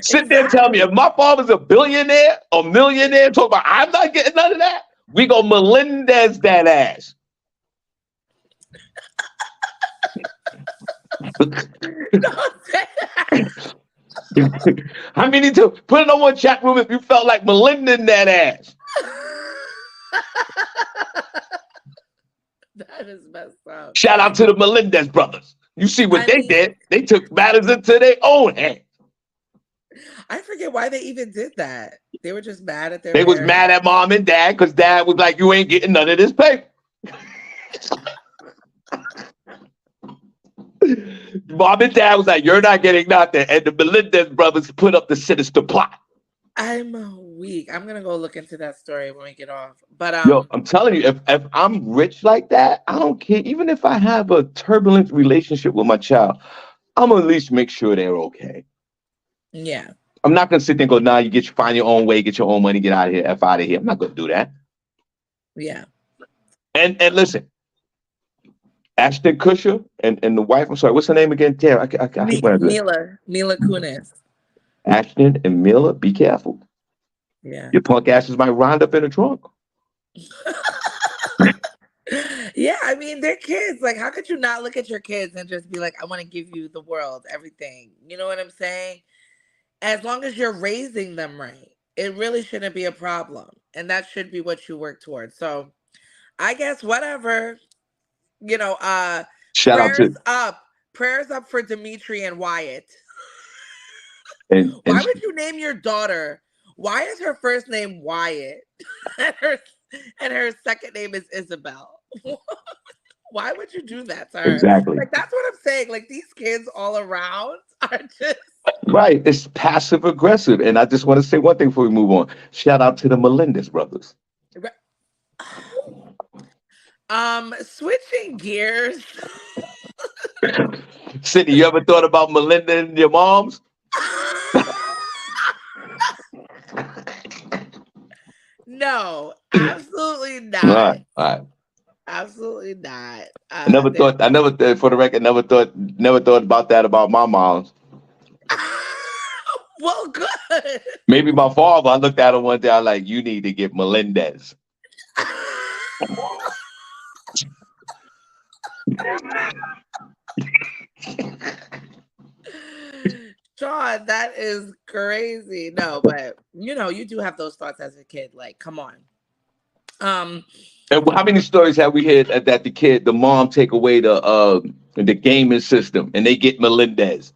Sit there and tell me if Exactly. my father's a billionaire or millionaire, talk about I'm not getting none of that. We go Melendez that ass. Don't say that. I mean, need to put it on one chat room if you felt like Melendez that ass. That is messed up. Shout out to the Melendez brothers. You see what I they mean, did? They took matters into their own hands. I forget why they even did that. They were just mad at their They was mad parents. at mom and dad because dad was like, "You ain't getting none of this paper." Mom and dad was like, "You're not getting nothing," and the Melendez brothers put up the sinister plot. I'm weak. I'm gonna go look into that story when we get off. But Yo, I'm telling you, if I'm rich like that, I don't care. Even if I have a turbulent relationship with my child, I'm gonna at least make sure they're okay. Yeah. I'm not gonna sit there and go, nah, find your own way, get your own money, get out of here, F out of here. I'm not gonna do that. Yeah. And listen, Ashton Kutcher and the wife, I'm sorry, what's her name again? Tara, I hate when I do that. Mila Kunis. Ashton and Miller, be careful. Yeah. Your punk asses might wind up in the trunk. Yeah, I mean, they're kids. Like, how could you not look at your kids and just be like, I want to give you the world, everything? You know what I'm saying? As long as you're raising them right, it really shouldn't be a problem. And that should be what you work towards. So I guess whatever, you know, Shout out prayers to up. Prayers up for Dimitri and Wyatt. and Why would you name your daughter? Why is her first name Wyatt? and her and her second name is Isabel. Why would you do that to her? exactly Like, that's what I'm saying. Like, these kids all around are just right. It's passive aggressive. And I just want to say one thing before we move on. Shout out to the Melendez brothers. switching gears. Sydney, you ever thought about Melinda and your moms? No, absolutely All not. right, all right. Absolutely not. I never They're thought. I never, for the record, never thought about that about my moms. well, good. Maybe my father. I looked at him one day. I like, you need to get Melendez. Shawn, that is crazy. No, but you do have those thoughts as a kid. Like, come on. Um, And how many stories have we heard that the mom take away the gaming system and they get Melendez?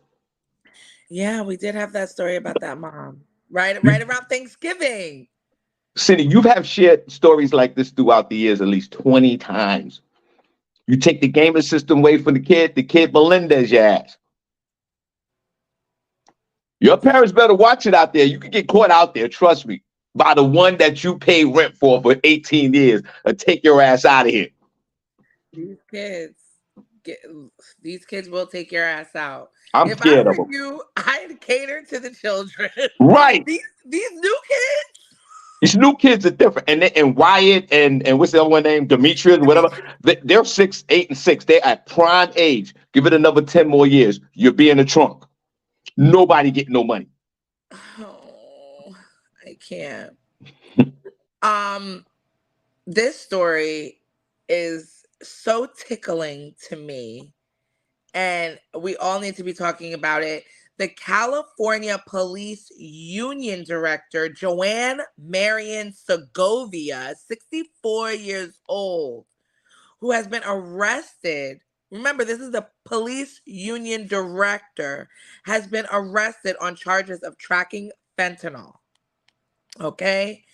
yeah, we did have that story about that mom. Right around Thanksgiving. Cindy, you have shared stories like this throughout the years at least 20 times. You take the gaming system away from the kid Melendez your ass. Your parents better watch it out there. You can get caught out there, trust me, by the one that you pay rent for 18 years and take your ass out of here. These kids get these kids will take your ass out. I'm If I scared of were them. you, I'd cater to the children. Right. These new kids. These new kids are different. And Wyatt and what's the other one name? Demetrius, whatever. Dimitri. They're 6, 8, and 6. They're at prime age. Give it another 10 more years. You'll be in the trunk. Nobody getting no money. Oh, I can't. Um, this story is so tickling to me, and we all need to be talking about it. The California Police Union Director, Joanne Marion Segovia, 64 years old, who has been arrested. Remember, this is the police union director, has been arrested on charges of tracking fentanyl. Okay.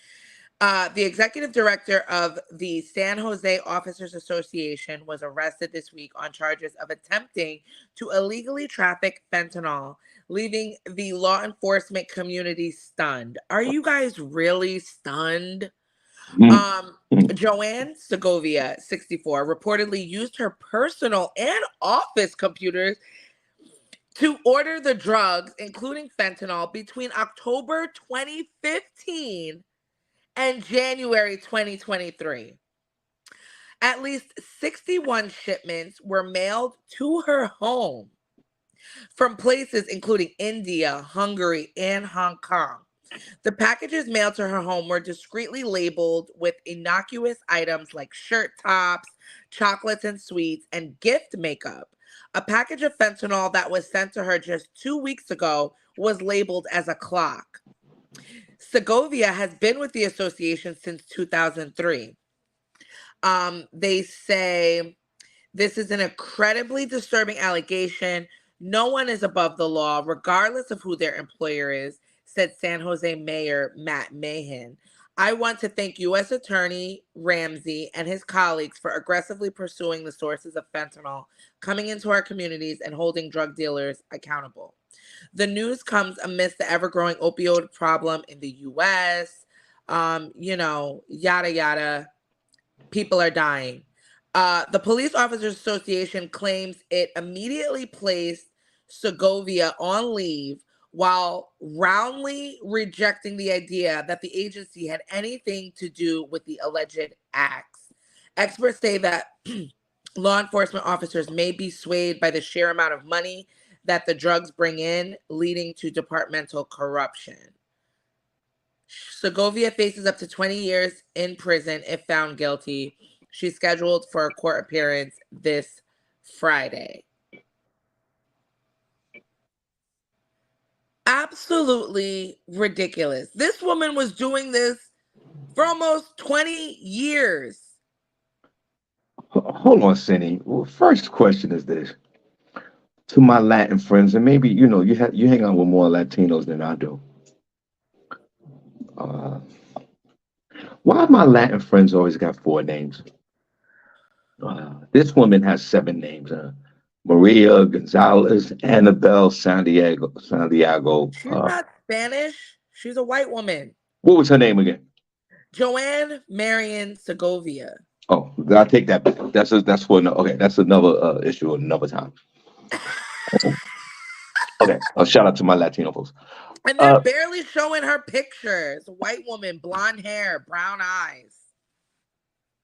The executive director of the San Jose Officers Association was arrested this week on charges of attempting to illegally traffic fentanyl, leaving the law enforcement community stunned. Are you guys really stunned? Mm. Um, Joanne Segovia, 64, reportedly used her personal and office computers to order the drugs, including fentanyl, between October 2015 and January 2023. At least 61 shipments were mailed to her home from places including India, Hungary, and Hong Kong. The packages mailed to her home were discreetly labeled with innocuous items like shirt tops, chocolates and sweets, and gift makeup. A package of fentanyl that was sent to her just 2 weeks ago was labeled as a clock. Segovia has been with the association since 2003. They say this is an incredibly disturbing allegation. No one is above the law, regardless of who their employer is, said San Jose Mayor Matt Mahan. I want to thank U.S. Attorney Ramsey and his colleagues for aggressively pursuing the sources of fentanyl coming into our communities and holding drug dealers accountable. The news comes amidst the ever growing opioid problem in the US. Yada, yada. People are dying. The Police Officers Association claims it immediately placed Segovia on leave while roundly rejecting the idea that the agency had anything to do with the alleged acts. Experts say that law enforcement officers may be swayed by the sheer amount of money that the drugs bring in, leading to departmental corruption. Segovia faces up to 20 years in prison if found guilty. She's scheduled for a court appearance this Friday. Absolutely ridiculous. This woman was doing this for almost 20 years. Hold on, Cindy. Well, first question is this: to my Latin friends, and maybe you hang out with more Latinos than I do. Uh, why my Latin friends always got four names? This woman has seven names: Maria Gonzalez, Annabelle Santiago. Santiago. She's not Spanish. She's a white woman. What was her name again? Joanne Marion Segovia. Oh, I take that back. That's for okay. That's another issue another time. Okay. Shout out to my Latino folks. And they're barely showing her pictures. White woman, blonde hair, brown eyes.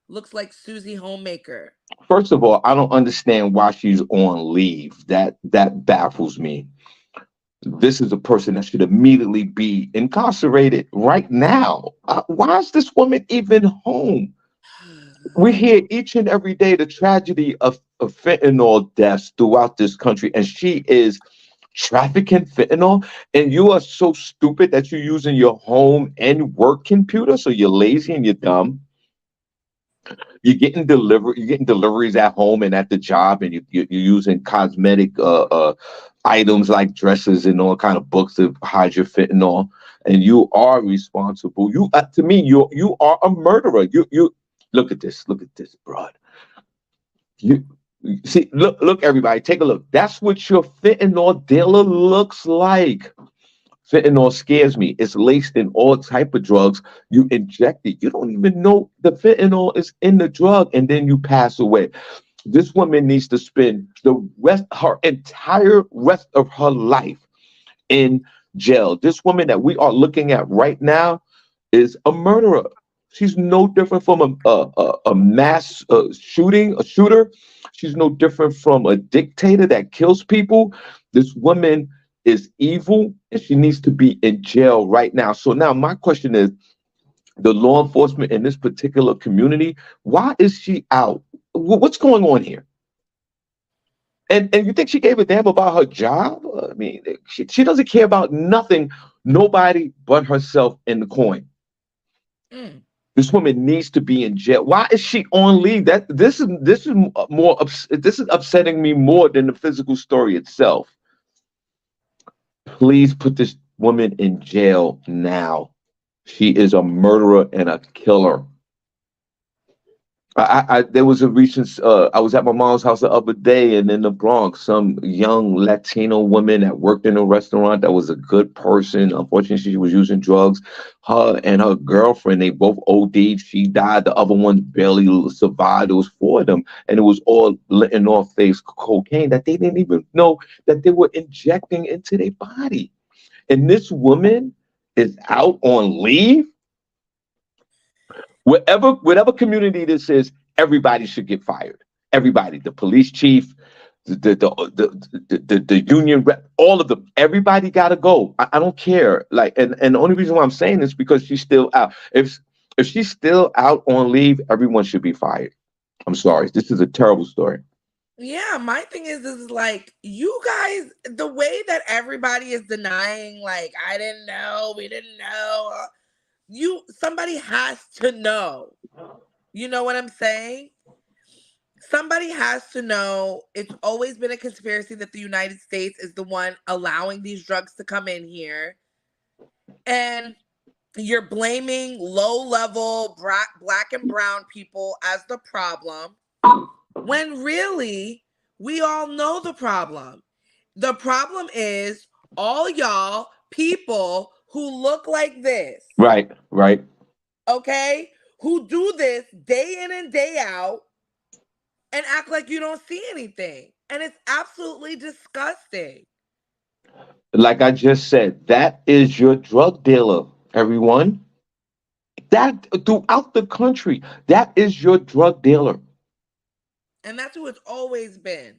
Looks like Susie Homemaker. First of all, I don't understand why she's on leave. That baffles me. This is a person that should immediately be incarcerated right now. Why is this woman even home? We hear each and every day the tragedy of fentanyl deaths throughout this country, and she is trafficking fentanyl. And you are so stupid that you're using your home and work computer, so you're lazy and you're dumb. You're getting deliveries at home and at the job, and you're using cosmetic items like dresses and all kind of books to hide your fentanyl, and you are responsible. You to me, you are a murderer. You look at this, broad. You see, look, everybody, take a look. That's what your fentanyl dealer looks like. Fentanyl scares me. It's laced in all type of drugs. You inject it. You don't even know the fentanyl is in the drug, and then you pass away. This woman needs to spend her entire rest of her life in jail. This woman that we are looking at right now is a murderer. She's no different from a mass shooter. She's no different from a dictator that kills people. This woman is evil, and she needs to be in jail right now. So now my question is, the law enforcement in this particular community, why is she out? What's going on here? And you think she gave a damn about her job? I mean, she doesn't care about nothing, nobody but herself and the coin. Mm. This woman needs to be in jail. Why is she on leave? This is upsetting me more than the physical story itself. Please put this woman in jail now. She is a murderer and a killer. There was a recent. I was at my mom's house the other day, and in the Bronx, some young Latino woman that worked in a restaurant that was a good person. Unfortunately, she was using drugs. Her and her girlfriend, they both OD'd. She died. The other one barely survived. It was four of them, and it was all letting off face cocaine that they didn't even know that they were injecting into their body. And this woman is out on leave. Whatever community this is, everybody should get fired. Everybody, the police chief, the union rep, all of them, everybody got to go. I don't care. Like, and the only reason why I'm saying this is because she's still out. If she's still out on leave, everyone should be fired. I'm sorry. This is a terrible story. Yeah, my thing is like, you guys, the way that everybody is denying, like, I didn't know, we didn't know. Somebody has to know. You know what I'm saying? Somebody has to know. It's always been a conspiracy that the United States is the one allowing these drugs to come in here. And you're blaming low-level black and brown people as the problem, when really we all know the problem. The problem is all y'all people who look like this. Right, right. Okay? Who do this day in and day out and act like you don't see anything. And it's absolutely disgusting. Like I just said, that is your drug dealer, everyone. That throughout the country, that is your drug dealer. And that's who it's always been.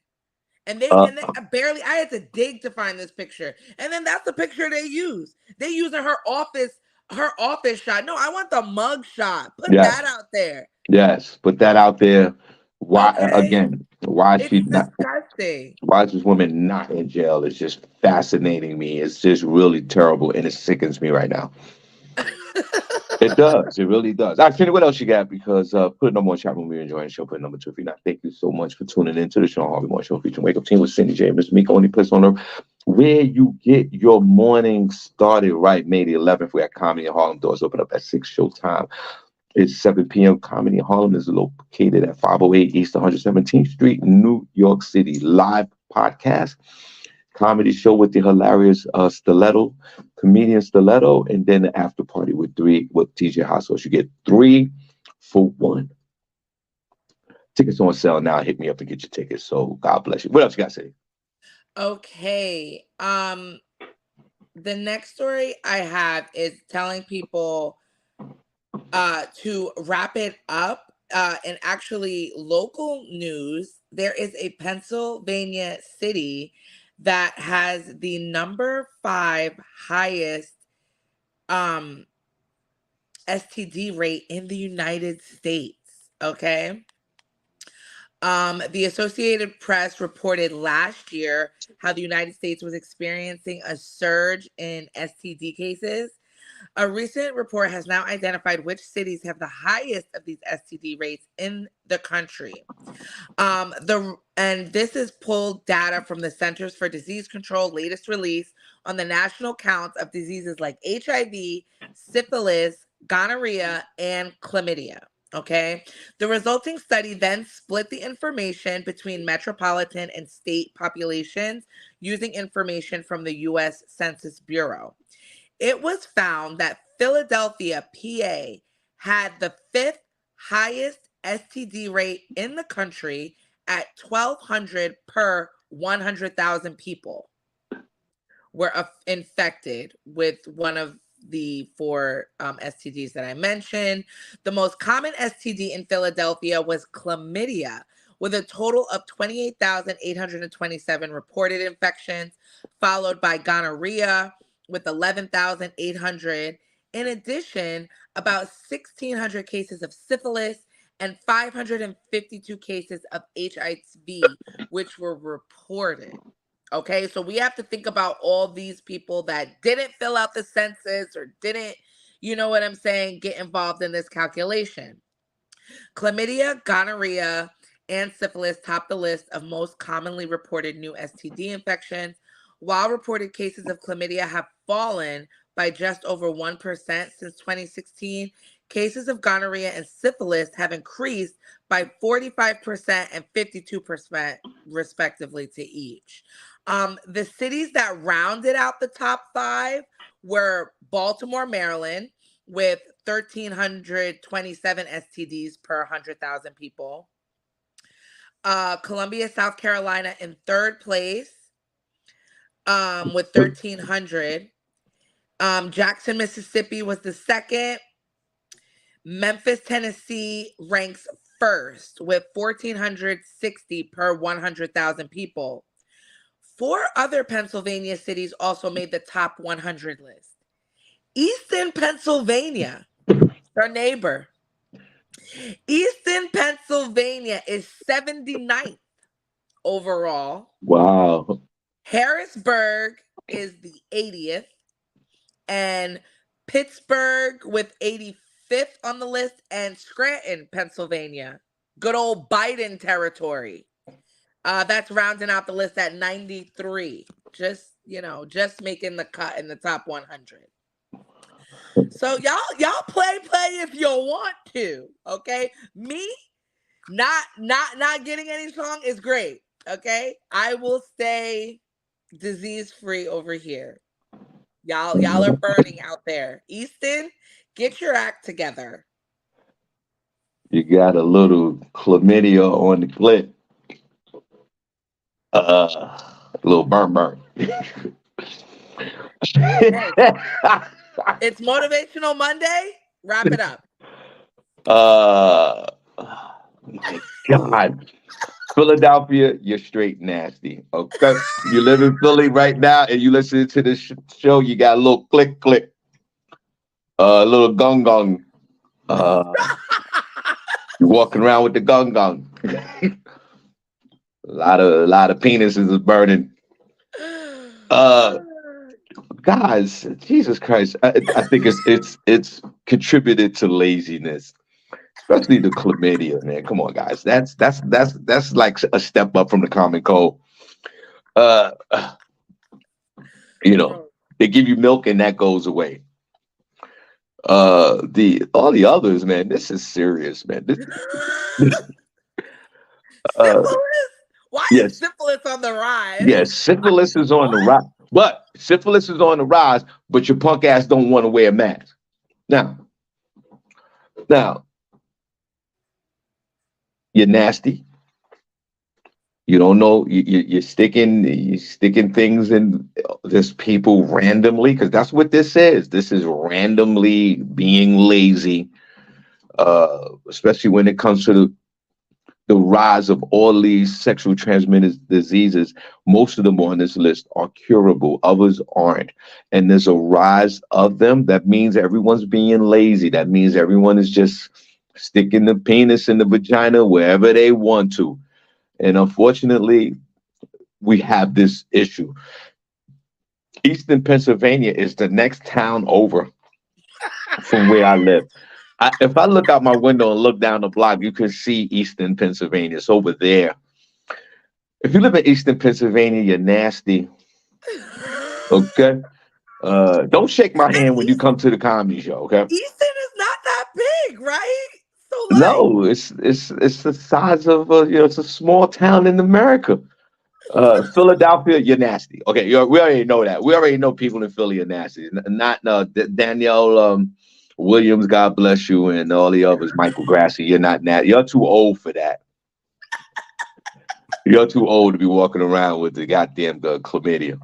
And they Uh, barely I had to dig to find this picture. And then that's the picture they use. They using her office shot. No, I want the mug shot. Put that yes, out there. yes. Put that out there. Why Okay? again? Why It's she not? disgusting. Why is this woman not in jail? Is just fascinating me. It's just really terrible, and it sickens me right now. It does. It really does. All right, Finny, what else you got? Because put no more chat when we're enjoying the show. Put number two. If you're not, thank you so much for tuning in to the Shawn Harvey Morning Show featuring Wake Up Team with Cindy J. Mr. Miko, only place on earth where you get your morning started right. May the 11th, we have Comedy in Harlem. Doors open up at 6 showtime. It's 7 p.m. Comedy in Harlem is located at 508 East 117th Street, New York City. Live podcast comedy show with the hilarious Stiletto, comedian Stiletto, and then the after party with TJ Households. You get 3 for 1. Tickets on sale now. Hit me up to get your tickets. So God bless you. What else you got to say? Okay. The next story I have is telling people to wrap it up. And actually, local news, there is a Pennsylvania city that has the number 5 highest um, STD rate in the United States. Okay. The Associated Press reported last year how the United States was experiencing a surge in STD cases. A recent report has now identified which cities have the highest of these STD rates in the country. This is pulled data from the Centers for Disease Control latest release on the national counts of diseases like HIV, syphilis, gonorrhea, and chlamydia. Okay. The resulting study then split the information between metropolitan and state populations using information from the US Census Bureau. It was found that Philadelphia, PA, had the 5th highest STD rate in the country at 1,200 per 100,000 people were infected with one of the 4 STDs that I mentioned. The most common STD in Philadelphia was chlamydia, with a total of 28,827 reported infections, followed by gonorrhea with 11,800. In addition, about 1,600 cases of syphilis and 552 cases of HIV, which were reported. Okay, so we have to think about all these people that didn't fill out the census or didn't, you know what I'm saying, get involved in this calculation. Chlamydia, gonorrhea, and syphilis top the list of most commonly reported new STD infections, while reported cases of chlamydia have fallen by just over 1% since 2016. Cases of gonorrhea and syphilis have increased by 45% and 52% respectively to each. The cities that rounded out the top 5 were Baltimore, Maryland, with 1,327 STDs per 100,000 people. Columbia, South Carolina in 3rd place with 1,300. Jackson, Mississippi was the 2nd. Memphis, Tennessee ranks 1st with 1,460 per 100,000 people. 4 other Pennsylvania cities also made the top 100 list. Easton, Pennsylvania, our neighbor. Easton, Pennsylvania is 79th overall. Wow. Harrisburg is the 80th. And Pittsburgh with 85th on the list. And Scranton, Pennsylvania. Good old Biden territory. That's rounding out the list at 93. Just making the cut in the top 100. So y'all play if you want to. Okay. Me not getting any song is great. Okay. I will stay disease free over here. Y'all are burning out there. Easton, get your act together. You got a little chlamydia on the clit. A little burn. Hey, it's Motivational Monday. Wrap it up. uh, my God. Philadelphia, you're straight nasty. Okay. You live in Philly right now and you listen to this show, you got a little click, click, a little gong gong. Uh, you're walking around with the gong gong. A lot of penises is burning. Uh, Guys, Jesus Christ, I think it's contributed to laziness, especially the chlamydia, man. Come on, guys, that's like a step up from the common cold. Uh, you know, Bro. they give you milk and that goes away. The all the others, man, this is serious, man. Uh, Syphilis? Why is yes, syphilis on the rise? yes, syphilis is on the What? rise, but your punk ass don't want to wear a mask. Now, now, you're nasty. You don't know. You're sticking things in this people randomly because that's what this is. This is randomly being lazy, especially when it comes to the rise of all these sexual transmitted diseases. Most of them on this list are curable, others aren't. And there's a rise of them. That means everyone's being lazy. That means everyone is just sticking the penis in the vagina wherever they want to. And unfortunately, we have this issue. Eastern Pennsylvania is the next town over from where I live. If I look out my window and look down the block, you can see Eastern Pennsylvania. It's over there. If you live in Eastern Pennsylvania, you're nasty. Okay. Don't shake my And hand when you come to the comedy show. Okay. Easton is not that big, right? So like, No, it's the size of it's a small town in America. Philadelphia, you're nasty. Okay, we already know that. We already know people in Philly are nasty. Not Danielle Williams, God bless you, and all the others. Michael Grassi, you're not nasty. You're too old for that. You're too old to be walking around with the goddamn chlamydia.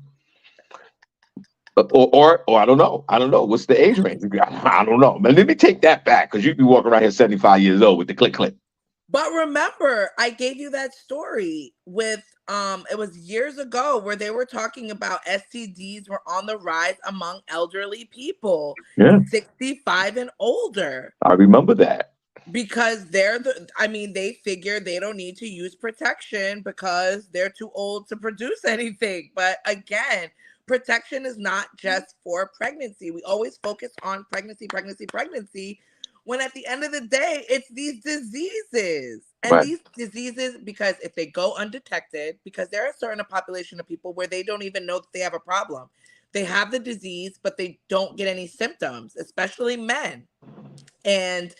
Or I don't know. I don't know. What's the age range? I don't know. But let me take that back because you'd be walking around here 75 years old with the click click. but remember, I gave you that story with it was years ago where they were talking about STDs were on the rise among elderly people, Yeah, 65 and older. I remember that. Because they figure they don't need to use protection because they're too old to produce anything. But again, protection is not just for pregnancy. We always focus on pregnancy, pregnancy, pregnancy, when at the end of the day, it's these diseases. And Right, these diseases, because if they go undetected, because there are a certain population of people where they don't even know that they have a problem. They have the disease, but they don't get any symptoms, especially men. And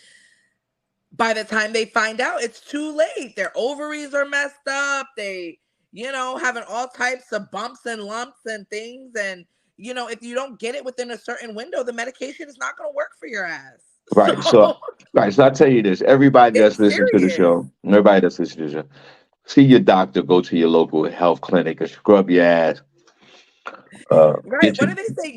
by the time they find out, it's too late. Their ovaries are messed up. Having all types of bumps and lumps and things. And, if you don't get it within a certain window, the medication is not going to work for your ass. right. So, So right. So I tell you this: everybody that's it's listening to the serious. show, everybody that's listening to the show, see your doctor. Go to your local health clinic and scrub your ass. Right. Get What your do they say?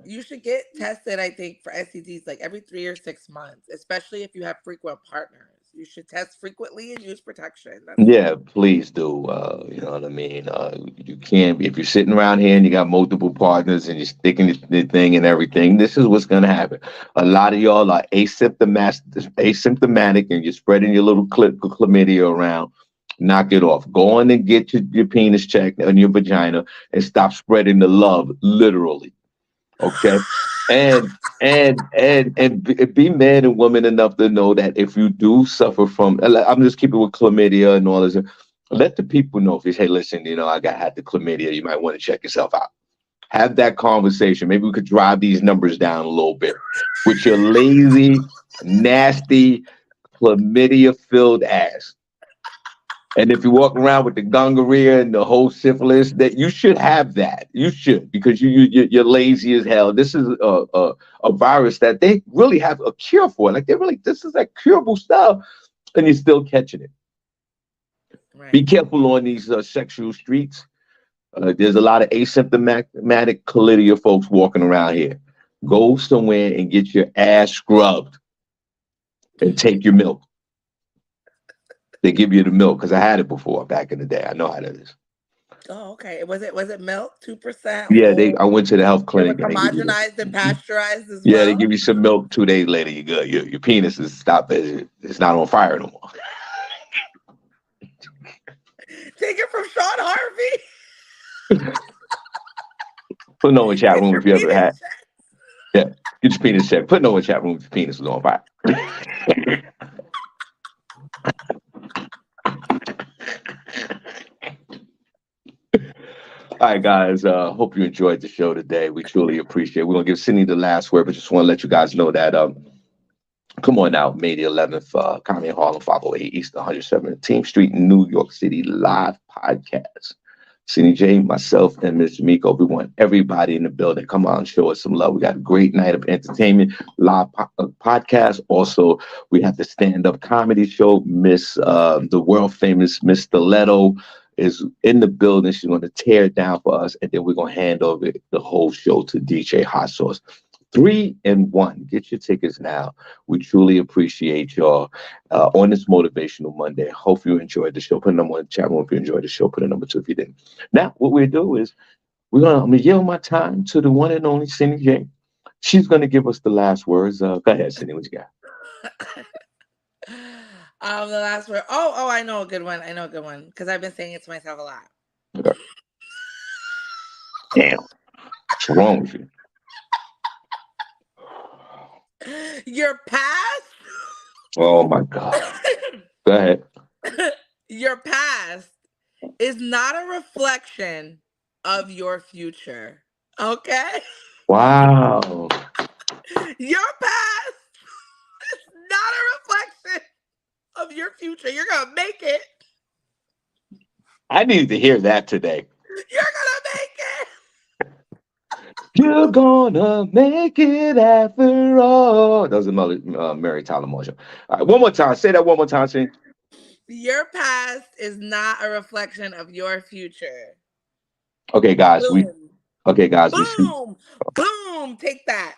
You should get tested, I think, for STDs like every 3 or 6 months, especially if you have frequent partners. You should test frequently and use protection. That's Yeah, please do. You know what I mean? You can't, if you're sitting around here and you got multiple partners and you're sticking the thing and everything, this is what's going to happen. A lot of y'all are asymptomatic and you're spreading your little chlamydia around. Knock it off. Go on and get your penis checked and your vagina and stop spreading the love, literally. Okay. And be man and woman enough to know that if you do suffer from, I'm just keeping with chlamydia and all this, let the people know. If you say, listen, I had the chlamydia, you might want to check yourself out. Have that conversation. Maybe we could drive these numbers down a little bit with your lazy, nasty, chlamydia filled ass. And if you walk around with the gonorrhea and the whole syphilis, that you should have that. You should, because you're lazy as hell. This is a virus that they really have a cure for. Like this is like curable stuff, and you're still catching it. Be right. careful on these sexual streets. There's a lot of asymptomatic chlamydia folks walking around here. Go somewhere and get your ass scrubbed and take your milk. They give you the milk because I had it before back in the day. I know how that is. Oh, okay. Was it milk? 2% Yeah, I whole? went to the health It was clinic and they give you homogenized and pasteurized as yeah, they well. give you some milk 2 days later. You good. Your penis is stopped. It's not on fire no more. Take it from Shawn Harvey. Put no in chat Get room your if you ever penis had. checked. Yeah, get your penis checked. Put no in chat room if your penis was on fire. All right, guys. Hope you enjoyed the show today. We truly appreciate it. We're gonna give Sydney the last word, but just want to let you guys know that come on out, May the 11th, Comedy Harlem, 508 East 117th Street, New York City, live podcast. Cindy J, myself, and Ms. Miko. We want everybody in the building. Come on, show us some love. We got a great night of entertainment, live podcast. Also, we have the stand-up comedy show. The world famous Miss Stiletto is in the building. She's going to tear it down for us, and then we're going to hand over the whole show to DJ Hot Sauce. 3-in-1. Get your tickets now. We truly appreciate y'all on this Motivational Monday. Hope you enjoyed the show. Put a number one in the chat room if you enjoyed the show. Put a number 2 if you didn't. Now, what we'll do is I'm gonna yield my time to the one and only Cindy J. She's gonna give us the last words. Go ahead, Cindy. What you got? The last word. Oh, I know a good one. I know a good one because I've been saying it to myself a lot. Okay. Damn. What's wrong with you? Your past. Oh my God. Go ahead. Your past is not a reflection of your future. Okay? Wow. Your past is not a reflection of your future. You're going to make it. I needed to hear that today. You're going to make it. You're gonna make it after all. That was another Mary Tyler Moore show. All right, one more time. Say that one more time, Cindy. Your past is not a reflection of your future. Okay, guys. Boom. We see. Boom. Boom. Take that.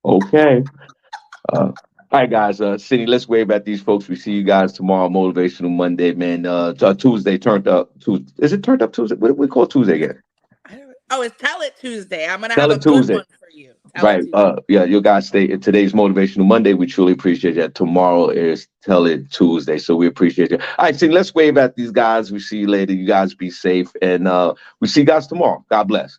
Okay. All right, guys. Cindy, let's wave at these folks. We see you guys tomorrow, Motivational Monday, man. Tuesday, turned up. Tuesday. Is it turned up Tuesday? What do we call Tuesday again? It's Tell It Tuesday. I'm gonna Tell have a It good Tuesday. one for you. Tell It Right. Tuesday. Yeah, you guys stay. Today's Motivational Monday. We truly appreciate that. Tomorrow is Tell It Tuesday. So we appreciate you. All right, Cindy, let's wave at these guys. We see you later. You guys be safe. And we see you guys tomorrow. God bless.